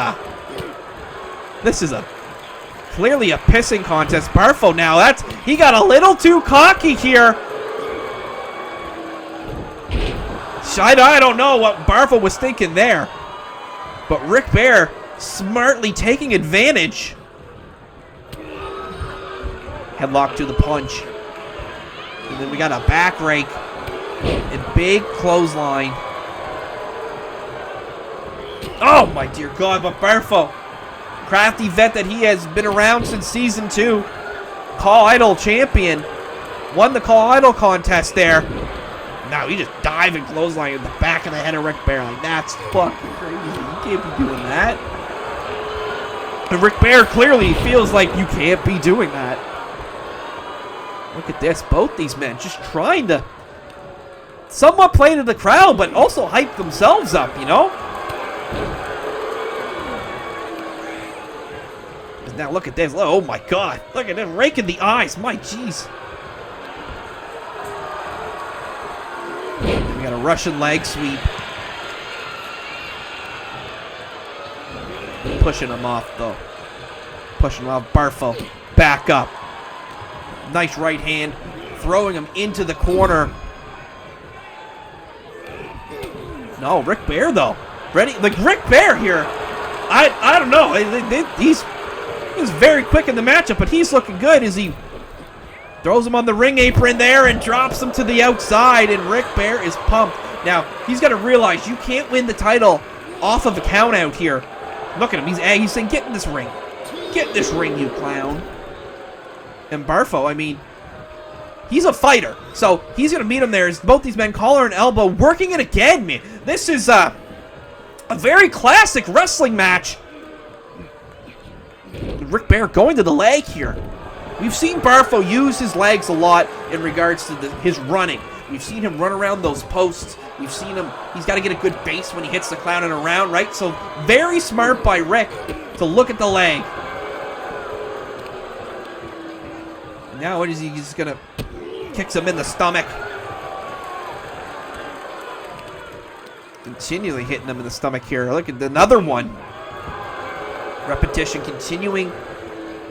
clearly a pissing contest. Barfo now, he got a little too cocky here. I don't know what Barfo was thinking there. But Rick Bear smartly taking advantage. Headlock to the punch. And then we got a back rake. And big clothesline. Oh my dear God, but Barfo, crafty vet that he has been around since season 2. Call Idol champion. Won the Call Idol contest there. Now he just dive and clothesline in the back of the head of Rick Bear. Like, that's fucking crazy. You can't be doing that. And Rick Bear clearly feels like you can't be doing that. Look at this. Both these men just trying to somewhat play to the crowd, but also hype themselves up, you know? Now look at this. Oh my God. Look at him raking the eyes. My jeez. We got a Russian leg sweep. Pushing him off, though. Pushing him off. Barfo. Back up. Nice right hand. Throwing him into the corner. No, Rick Bear, though. Ready? Like, Rick Bear here. I don't know. He's very quick in the matchup, but he's looking good as he throws him on the ring apron there and drops him to the outside, and Rick Bear is pumped. Now, he's got to realize you can't win the title off of a count out here. Look at him. He's saying, get in this ring. Get in this ring, you clown. And Barfo, I mean, he's a fighter, so he's going to meet him there as both these men collar and elbow working it again, man. This is a very classic wrestling match. Rick Bear going to the leg here. We've seen Barfo use his legs a lot in regards to his running. We've seen him run around those posts. We've seen him, he's got to get a good base when he hits the clown and around, right? So very smart by Rick to look at the leg. Now what is he? He's going to kicks him in the stomach. Continually hitting him in the stomach here. Look at another one. Repetition continuing,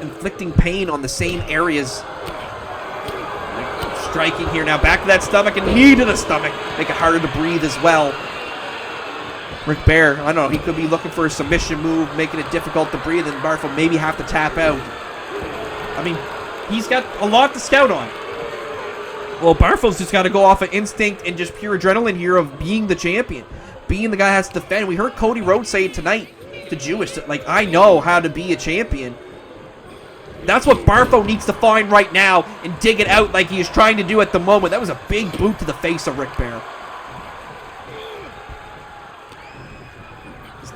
inflicting pain on the same areas. Striking here now, back to that stomach and knee to the stomach. Make it harder to breathe as well. Rick Bear, I don't know, he could be looking for a submission move, making it difficult to breathe, and Barfo maybe have to tap out. I mean, he's got a lot to scout on. Well, Barfo's just got to go off of instinct and just pure adrenaline here of being the champion. Being the guy that has to defend. We heard Cody Rhodes say it tonight to Jewish that, like, I know how to be a champion. That's what Barfo needs to find right now and dig it out like he is trying to do at the moment. That was a big boot to the face of Rick Bear.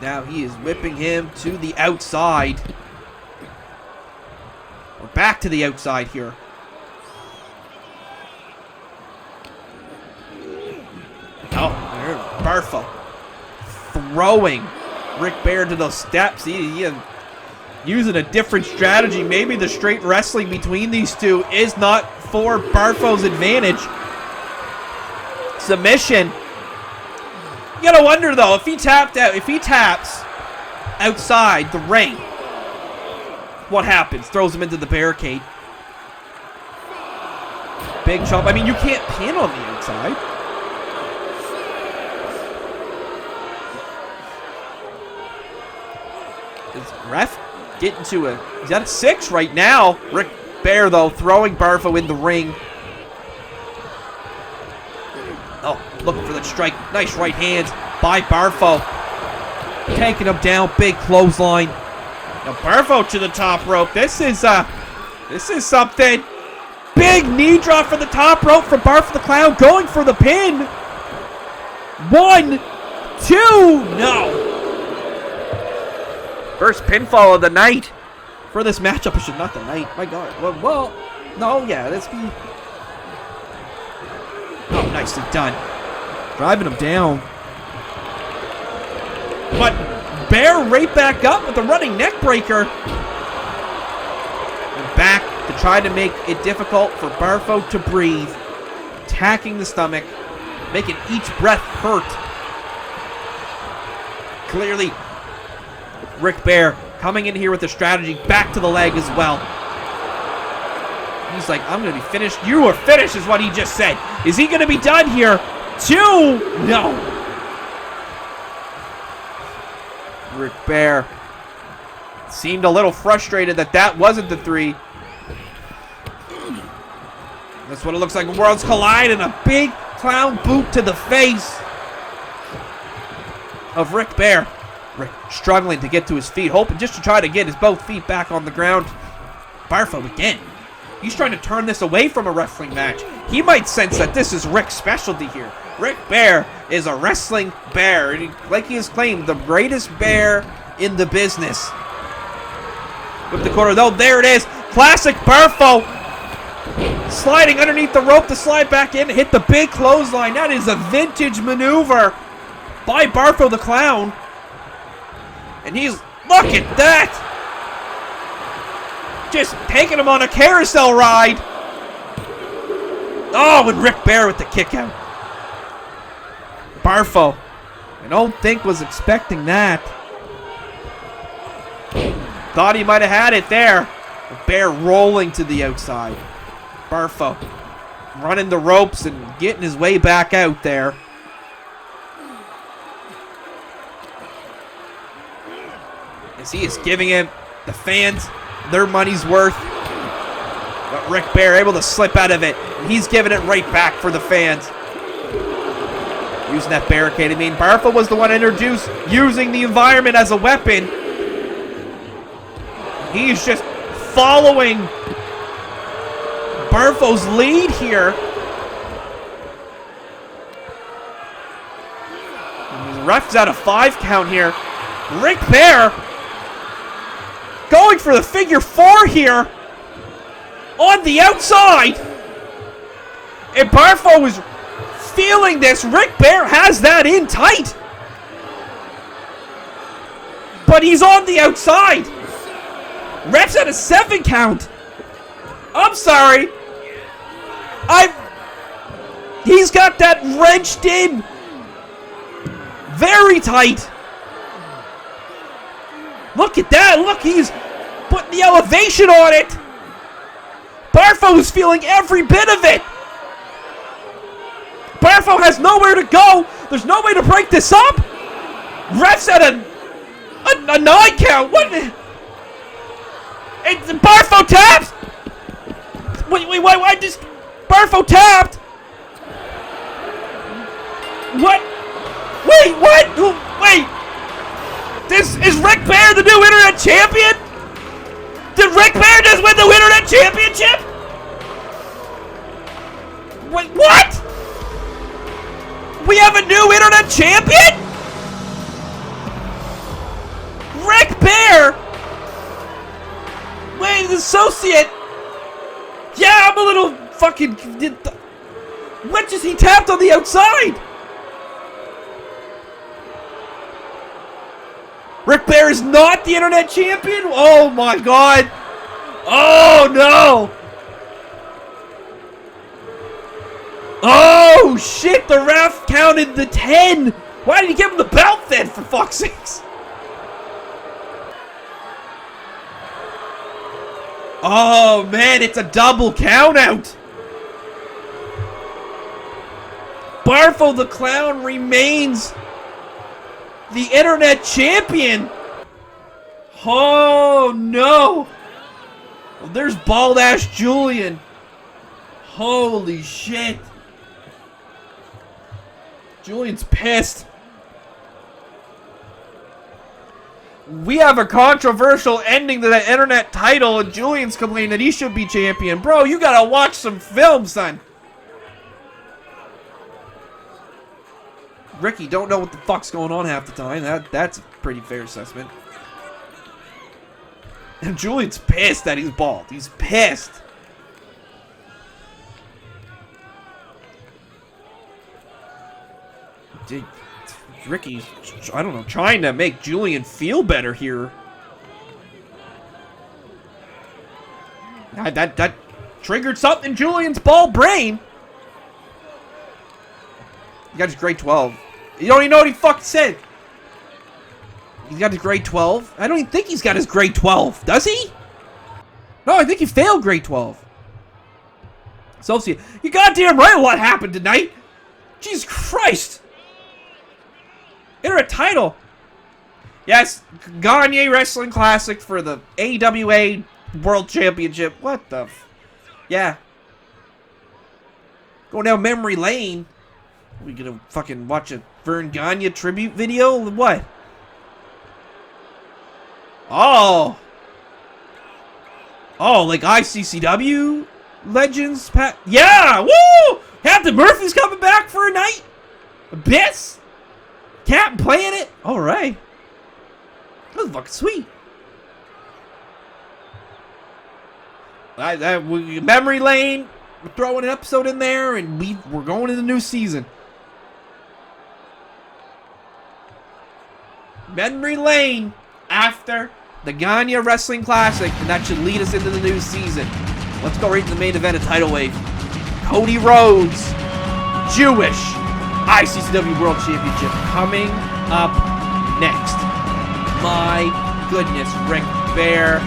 Now he is whipping him to the outside. We're back to the outside here. Oh, Barfo throwing Rick Bear to those steps. He using a different strategy. Maybe the straight wrestling between these two is not for Barfo's advantage. Submission. You gotta wonder though, if he taps outside the ring, what happens? Throws him into the barricade. Big chop. I mean, you can't pin on the outside. Is ref getting to he's at a 6 right now. Rick Bear, though, throwing Barfo in the ring. Oh, looking for that strike. Nice right hand by Barfo. Taking him down. Big clothesline. Now Barfo to the top rope. This is something. Big knee drop for the top rope from Barfo the Clown. Going for the pin. 1, 2. No. First pinfall of the night. For this matchup, it should not the night. My God. Well, no, yeah, let's be... Oh, nicely done. Driving him down. But Bear right back up with the running neck breaker. And back to try to make it difficult for Barfo to breathe. Attacking the stomach. Making each breath hurt. Clearly, Rick Bear coming in here with the strategy back to the leg as well. He's like, I'm going to be finished. You are finished is what he just said. Is he going to be done here? 2? No. Rick Bear seemed a little frustrated that that wasn't the 3. That's what it looks like. Worlds collide and a big clown boot to the face of Rick Bear. Rick struggling to get to his feet, hoping just to try to get his both feet back on the ground. Barfo again. He's trying to turn this away from a wrestling match. He might sense that this is Rick's specialty here. Rick Bear is a wrestling bear. And like he has claimed, the greatest bear in the business. With the corner, though, there it is. Classic Barfo. Sliding underneath the rope to slide back in. Hit the big clothesline. That is a vintage maneuver by Barfo the Clown. And he's, look at that! Just taking him on a carousel ride. Oh, and Rick Bear with the kick out. Barfo, I don't think was expecting that. Thought he might have had it there. The Bear rolling to the outside. Barfo running the ropes and getting his way back out there. As he is giving him, the fans, their money's worth. But Rick Bear able to slip out of it. And he's giving it right back for the fans. Using that barricade. I mean, Barfo was the one introduced using the environment as a weapon. He's just following Barfo's lead here. And the ref's out a 5 count here. Rick Bear going for the figure 4 here on the outside. And Barfo is feeling this. Rick Bear has that in tight. But he's on the outside. Ref's at a 7 count. I'm sorry. He's got that wrenched in. Very tight. Look at that. Look, he's putting the elevation on it. Barfo's feeling every bit of it. Barfo has nowhere to go. There's no way to break this up. Ref's at a 9 count. What? And Barfo taps. Wait, why just Barfo tapped? What? Wait, what? Wait. This is Rick Bear the new Internet Champion? Did Rick Bear just win the Internet Championship? Wait, what? We have a new Internet Champion? Rick Bear? Wait, an associate? Yeah, I'm a little fucking... What just he tapped on the outside? Rick Bear is not the Internet Champion? Oh my God. Oh no. Oh shit, the ref counted the 10. Why did he give him the belt then, for fuck's sakes? Oh man, it's a double count out. Barfo the Clown remains the Internet Champion. Oh no. Well, there's bald ass Julian. Holy shit. Julian's pissed. We have a controversial ending to that Internet title, and Julian's complaining that he should be champion. Bro, you gotta watch some film, son. Ricky don't know what the fuck's going on half the time. That's a pretty fair assessment. And Julian's pissed that he's bald. He's pissed. Ricky's, I don't know, trying to make Julian feel better here. That triggered something in Julian's bald brain. He got his grade 12. You don't even know what he fucking said. He's got his grade 12. I don't even think he's got his grade 12. Does he? No, I think he failed grade 12. So, you goddamn right what happened tonight. Jesus Christ. Enter a title. Yes, Gagne Wrestling Classic for the AWA World Championship. What the yeah. Going down memory lane. We gonna fucking watch a Vern Gagne tribute video? What? Oh. Oh, like ICCW legends? Yeah! Woo! Captain Murphy's coming back for a night? Abyss? Captain playing it? Alright. That was fucking sweet. Memory lane. We're throwing an episode in there, and we're going to the new season. Memory lane after the Gagne Wrestling Classic, and that should lead us into the new season. Let's go right to the main event of Tidal Wave. Cody Rhodes, Jewish ICCW World Championship coming up next. My goodness, Rick Bear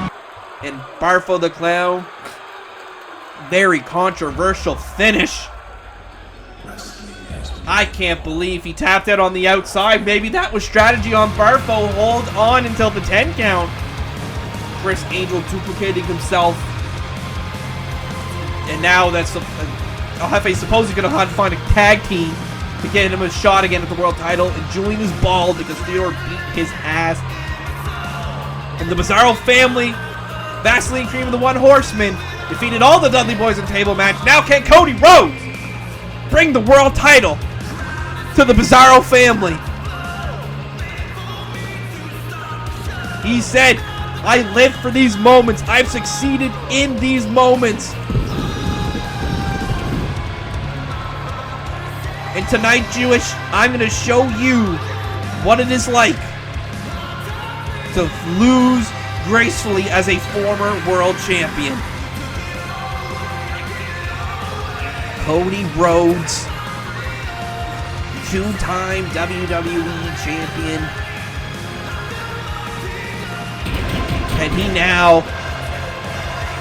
and Barfo the Clown. Very controversial finish. I can't believe he tapped out on the outside. Maybe that was strategy on Barfo. Hold on until the 10 count. Criss Angel duplicating himself. And now that's Jefe supposedly going to have to find a tag team to get him a shot again at the world title. And Julian is bald because Theodore beat his ass. And the Bizzaro family, Vaseline Cream and the One Horseman, defeated all the Dudley boys in table match. Now can Cody Rhodes bring the world title to the Bizzaro family? He said, I live for these moments. I've succeeded in these moments. And tonight, Jewish, I'm going to show you what it is like to lose gracefully as a former world champion. Cody Rhodes, two-time WWE champion. Can he now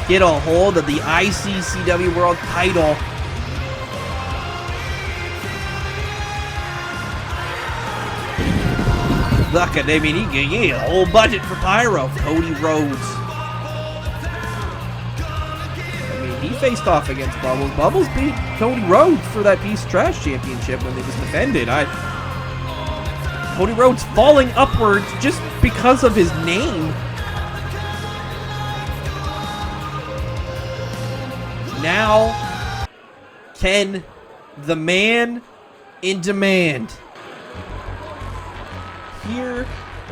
get a hold of the ICCW World title? Look at, I mean, he get a whole budget for Pyro. Cody Rhodes. I mean, he faced off against Bubbles. Bubbles beat Cody Rhodes for that Piece of Trash Championship when it was defended. Cody Rhodes falling upwards just because of his name. Now, can the man in demand here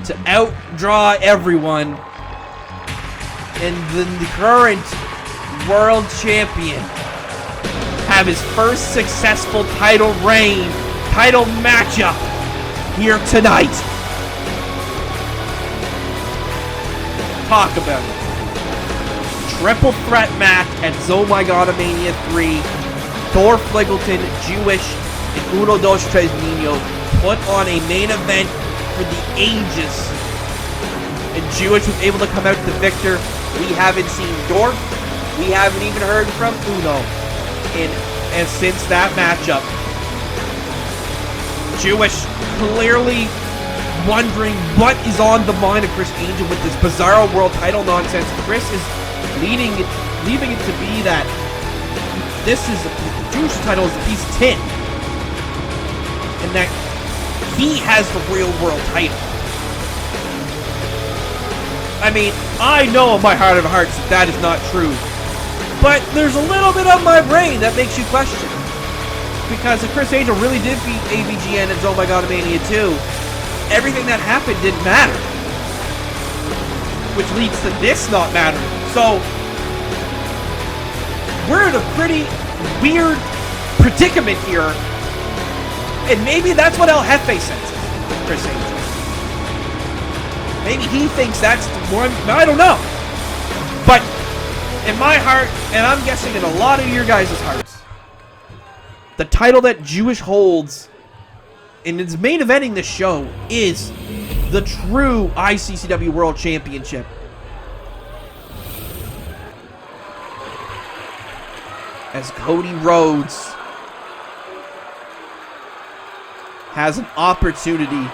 to outdraw everyone, and the current world champion have his first successful title reign, title matchup here tonight? Talk about it. Triple threat match at Zoomaigotamania 3. Thor Fliggleton, Jewish, and Uno Dos Tres Nino put on a main event for the ages. And Jewish was able to come out the victor. We haven't seen Dorf. We haven't even heard from Uno. And since that matchup, Jewish clearly wondering what is on the mind of Criss Angel with this Bizzaro world title nonsense. Criss is leaving it to be that this is Jewish title is a piece of tin, and that he has the real world title. I mean, I know in my heart of hearts that is not true, but there's a little bit of my brain that makes you question, because if Criss Angel really did beat AVGN at Zoomaigotamania 2, everything that happened didn't matter. which leads to this not mattering. So, we're in a pretty weird predicament here. And maybe that's what El Jefe senses, Criss Angel. Maybe he thinks that's the one. I don't know. But in my heart, and I'm guessing in a lot of your guys' hearts, the title that Jewish holds and is main eventing the show is the true ICCW World Championship. As Cody Rhodes has an opportunity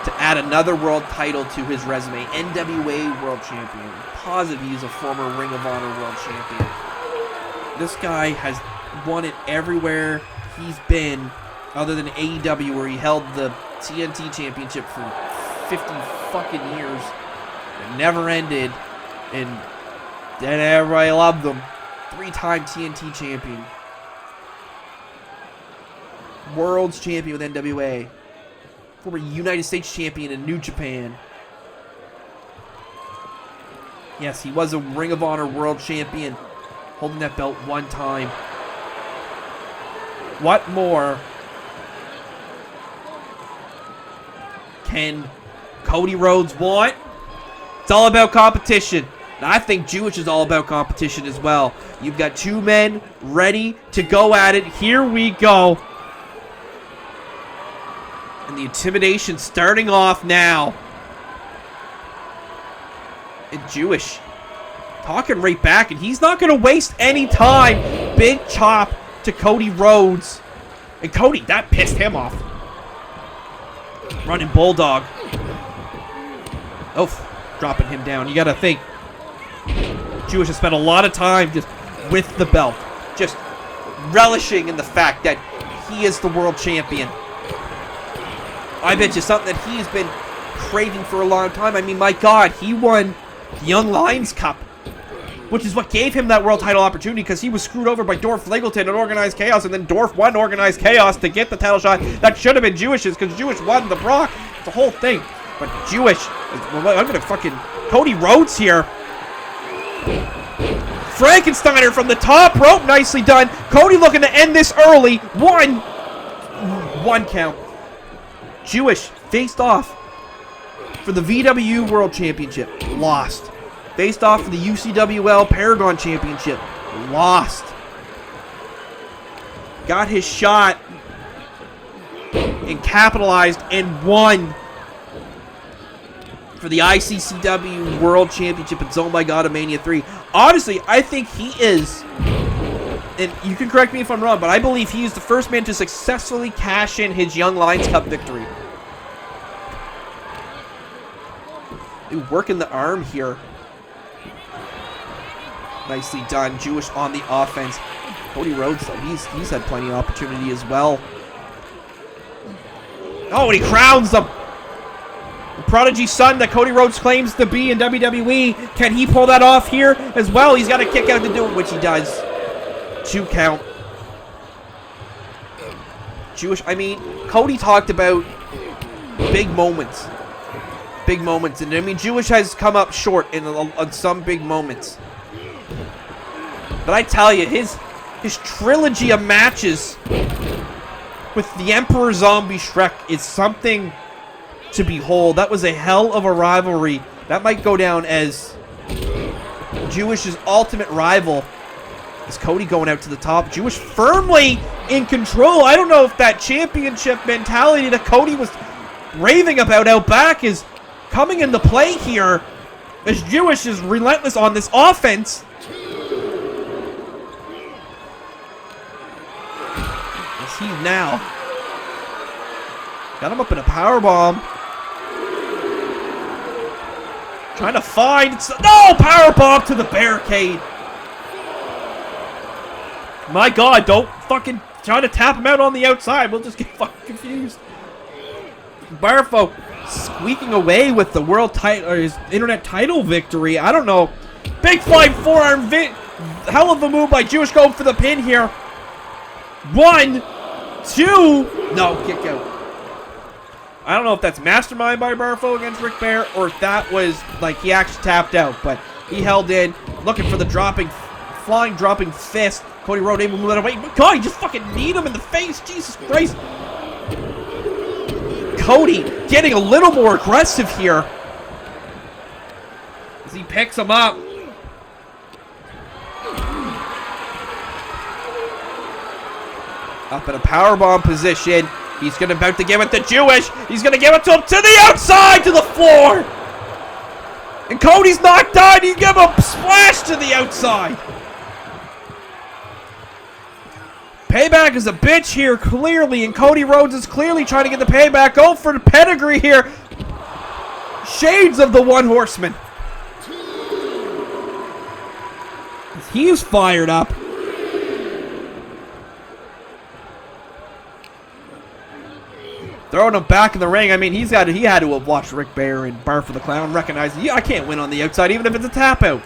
to add another world title to his resume. NWA World Champion. Positive he's a former Ring of Honor World Champion. This guy has won it everywhere he's been, other than AEW, where he held the TNT Championship for 50 fucking years. It never ended, and then everybody loved him. 3-time TNT Champion. World's Champion with NWA. Former United States Champion in New Japan. Yes, he was a Ring of Honor World Champion, holding that belt one time. What more can Cody Rhodes want? It's all about competition. And I think Jewish is all about competition as well. You've got two men ready to go at it. Here we go. And the intimidation starting off now. And Jewish talking right back, and he's not going to waste any time. Big chop to Cody Rhodes. And Cody, that pissed him off. Running Bulldog. Oh, dropping him down. You got to think. Jewish has spent a lot of time just with the belt. Just relishing in the fact that he is the world champion. I bet you something that he's been craving for a long time. I mean, my God, he won the Young Lions Cup, which is what gave him that world title opportunity, because he was screwed over by Dolph Ziggler in Organized Chaos, and then Dolph won Organized Chaos to get the title shot. That should have been Jewish's, because Jewish won the Brock. It's a whole thing. But Jewish, well, I'm going to fucking Cody Rhodes here. Frankensteiner from the top rope. Nicely done. Cody looking to end this early. One count. Jewish faced off for the VW World Championship. Lost. Faced off for the UCWL Paragon Championship. Lost. Got his shot and capitalized and won for the ICCW World Championship at Zone by God of Mania 3. Honestly, I think he is, and you can correct me if I'm wrong, but I believe he is the first man to successfully cash in his Young Lions Cup victory. Working the arm here. Nicely done. Jewish on the offense. Cody Rhodes, though, he's had plenty of opportunity as well. Oh, and he crowns them. The prodigy son that Cody Rhodes claims to be in WWE. Can he pull that off here as well? He's got a kick out to do it, which he does. 2 count. Jewish, I mean, Cody talked about big moments. Big moments. And I mean, Jewish has come up short on some big moments. But I tell you, his trilogy of matches with the Emperor Zombie Shrek is something to behold. That was a hell of a rivalry. That might go down as Jewish's ultimate rival. Is Cody going out to the top? Jewish firmly in control. I don't know if that championship mentality that Cody was raving about out back is coming into play here, as Jewish is relentless on this offense. As he now got him up in a powerbomb. Trying to find... No! Powerbomb to the barricade. My God, don't fucking try to tap him out on the outside. We'll just get fucking confused. Barfo squeaking away with the world title, or his internet title victory. I don't know. Big flying forearm. Hell of a move by Jewish, going for the pin here. 1, 2. No, kick out. I don't know if that's mastermind by Barfo against Rick Bear, or if that was, like, he actually tapped out. But he held in, looking for the flying dropping fist. Cody Rhodes able to move that away. God, he just fucking kneed him in the face. Jesus Christ. Cody getting a little more aggressive here as he picks him up. Up in a powerbomb position. He's about to give it to Jewish. He's going to give it to him to the outside, to the floor. And Cody's not done. He give him a splash to the outside. Payback is a bitch here, clearly. And Cody Rhodes is clearly trying to get the payback. Go for the pedigree here. Shades of the One Horseman. He's fired up. Throwing him back in the ring. I mean, he had to have watched Rick Bear and Barfo the Clown recognize, yeah, I can't win on the outside, even if it's a tap out.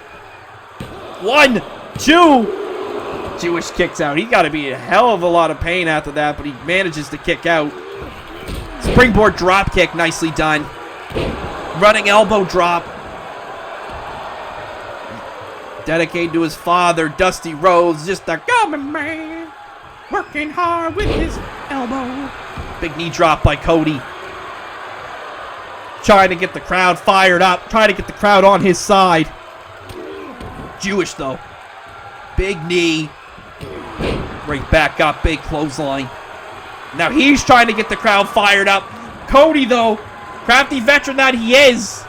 1, 2. Jewish kicks out. He got to be a hell of a lot of pain after that, but he manages to kick out. Springboard drop kick, nicely done. Running elbow drop. Dedicated to his father, Dusty Rhodes, just a coming man, working hard with his elbow. Big knee drop by Cody. Trying to get the crowd fired up. Trying to get the crowd on his side. Jewish, though. Big knee. Right back up. Big clothesline. Now he's trying to get the crowd fired up. Cody, though, crafty veteran that he is.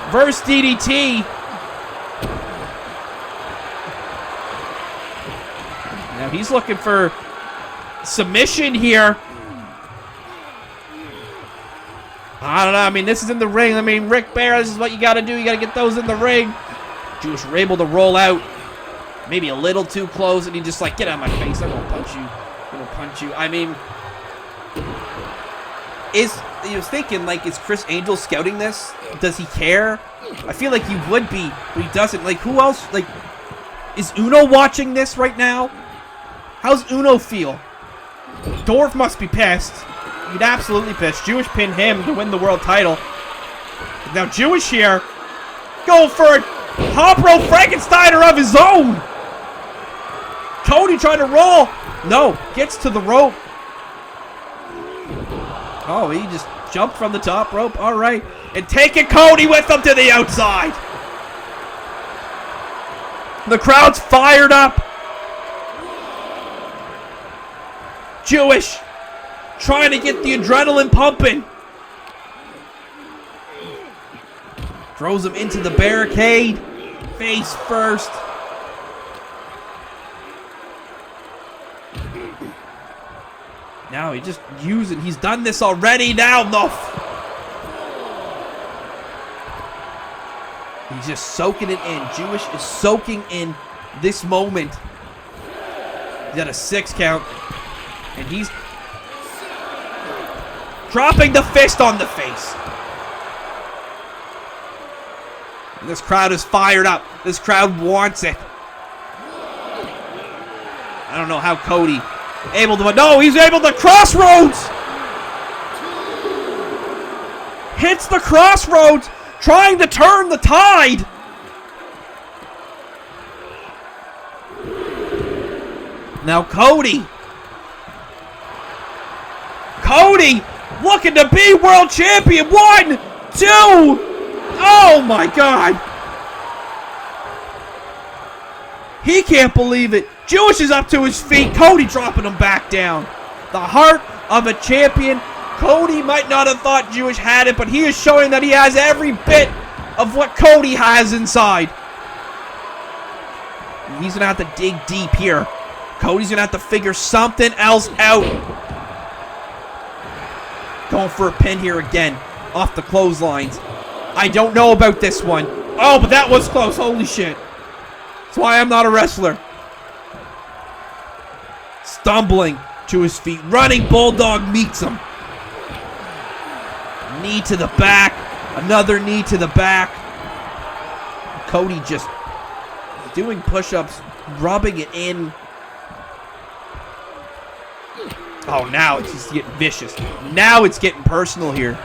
Reverse DDT. Now he's looking for submission here. I don't know. I mean, this is in the ring. I mean, Rick Bear, this is what you got to do. You got to get those in the ring. Jewish were able to roll out. Maybe a little too close, and he just like, get out of my face. I'm going to punch you. I'm going to punch you. I mean, he was thinking, like, is Criss Angel scouting this? Does he care? I feel like he would be, but he doesn't. Like, who else? Like, is Uno watching this right now? How's Uno feel? Dorf must be pissed. He'd absolutely pissed. Jewish pinned him to win the world title. Now Jewish here, go for a hop rope Frankensteiner of his own. Cody trying to roll. No, gets to the rope. Oh, he just jumped from the top rope. All right. And taking Cody with him to the outside. The crowd's fired up. Jewish trying to get the adrenaline pumping. Throws him into the barricade. Face first. Now he's just using. He's done this already. Now no. He's just soaking it in. Jewish is soaking in this moment. He's got a 6 count. And he's dropping the fist on the face. And this crowd is fired up. This crowd wants it. I don't know how Cody able to, but no, he's able to crossroads. Hits the crossroads, trying to turn the tide. Now Cody looking to be world champion. 1, 2. Oh my God. He can't believe it. Jewish is up to his feet. Cody dropping him back down. The heart of a champion. Cody might not have thought Jewish had it, but he is showing that he has every bit of what Cody has inside. He's going to have to dig deep here. Cody's going to have to figure something else out. Going for a pin here again. Off the clotheslines. I don't know about this one. Oh, but that was close. Holy shit. That's why I'm not a wrestler. Stumbling to his feet. Running Bulldog meets him. Knee to the back. Another knee to the back. Cody just doing push-ups. Rubbing it in. Oh, now it's just getting vicious. Now it's getting personal here.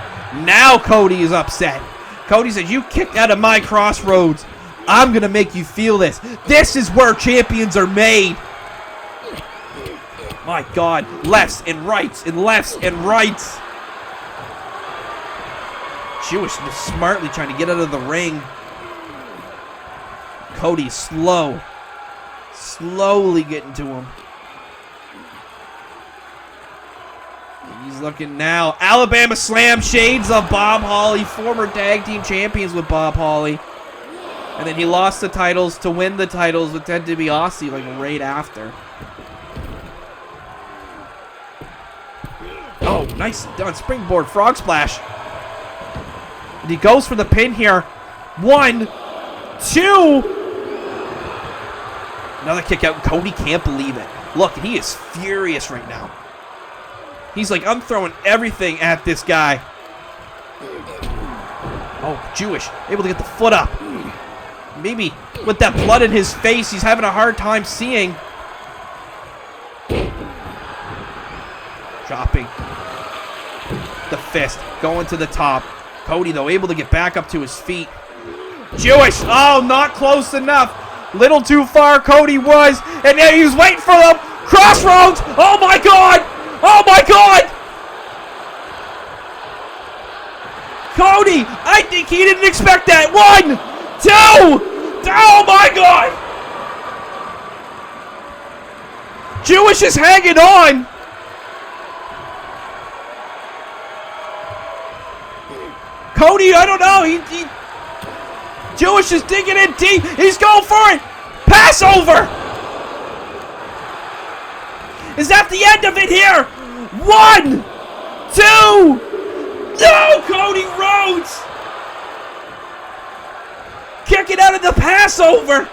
Now Cody is upset. Cody says, you kicked out of my crossroads. I'm going to make you feel this. This is where champions are made. My God. Lefts and rights and lefts and rights. Jewish smartly trying to get out of the ring. Cody slow. Slowly getting to him. He's looking now. Alabama Slam, shades of Bob Holly, former tag team champions with Bob Holly. And then he lost the titles to win the titles with Ted DiBiase like right after. Oh, nice done. Springboard frog splash. And he goes for the pin here. 1, 2. Another kick out. Cody can't believe it. Look, he is furious right now. He's like, I'm throwing everything at this guy. Oh, Jewish. Able to get the foot up. Maybe with that blood in his face, he's having a hard time seeing. Dropping the fist. Going to the top. Cody, though, able to get back up to his feet. Jewish. Oh, not close enough. Little too far Cody was. And then he was waiting for them. Crossroads. Oh, my God. Oh, my God. Cody, I think he didn't expect that. 1, 2. Oh, my God. Jewish is hanging on. Cody, I don't know. Jewish is digging in deep. He's going for it. Passover. Is that the end of it here? 1, 2. No, Cody Rhodes. Kicking out of the Passover.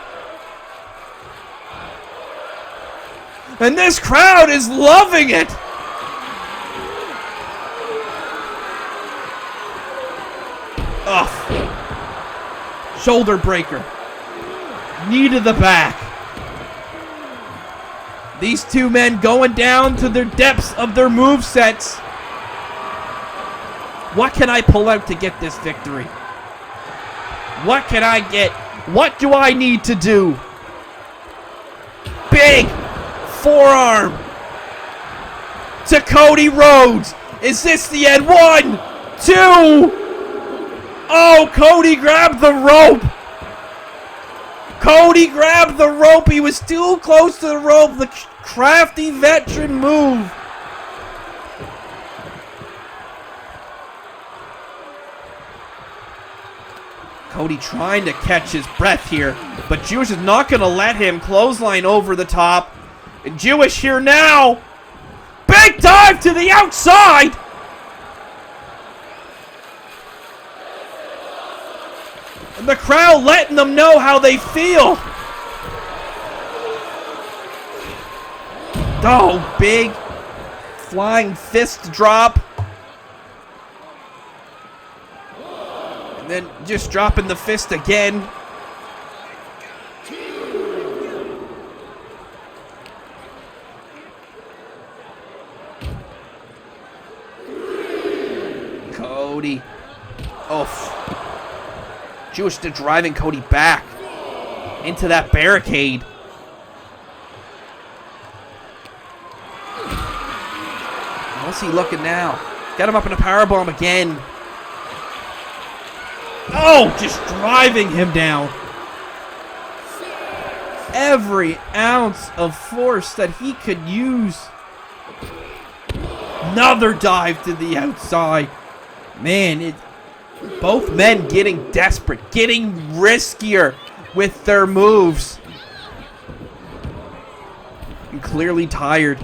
And this crowd is loving it. Ugh. Shoulder breaker. Knee to the back. These two men going down to their depths of their movesets. What can I pull out to get this victory? What can I get? What do I need to do? Big forearm to Cody Rhodes. Is this the end? 1, 2. Oh, Cody grabbed the rope. Cody grabbed the rope. He was too close to the rope. The crafty veteran move. Cody trying to catch his breath here, but Jewish is not going to let him clothesline over the top. And Jewish here now. Big dive to the outside. And the crowd letting them know how they feel. Oh, big flying fist drop. And then just dropping the fist again. Cody. Oh. Jewish to driving Cody back into that barricade. What's he looking now? Got him up in a powerbomb again. Oh, just driving him down. Every ounce of force that he could use. Another dive to the outside. Man, both men getting desperate, getting riskier with their moves. And clearly tired.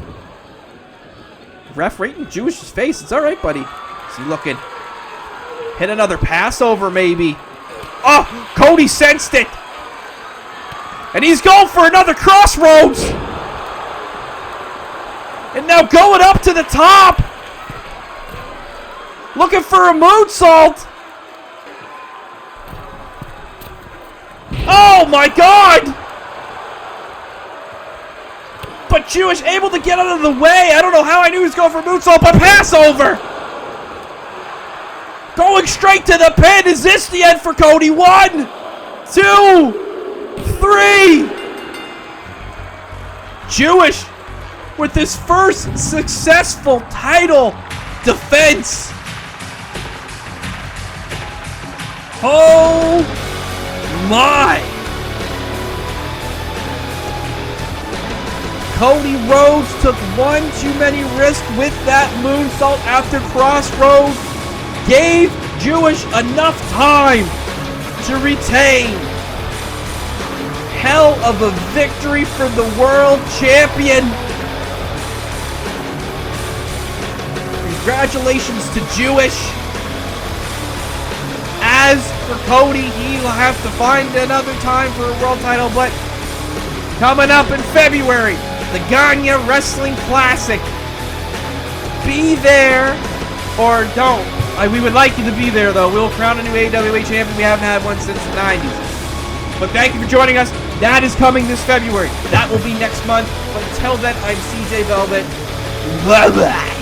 Ref right in Jewish's face. It's all right, buddy. Is he looking? Hit another Passover, maybe. Oh, Cody sensed it. And he's going for another crossroads. And now going up to the top. Looking for a moonsault. Oh, my God. But Jewish able to get out of the way. I don't know how I knew he was going for moonsault, but pass over. Going straight to the pin. Is this the end for Cody? 1, 2, 3. Jewish with his first successful title defense. Oh my. Cody Rhodes took one too many risks with that moonsault after Crossroads. Gave Jewish enough time to retain. Hell of a victory for the world champion. Congratulations to Jewish. As for Cody, he'll have to find another time for a world title, but coming up in February, the Gagne Wrestling Classic. Be there or don't. We would like you to be there, though. We'll crown a new AWA champion. We haven't had one since the 90s. But thank you for joining us. That is coming this February. That will be next month. But until then, I'm CJ Velvet. Bye-bye.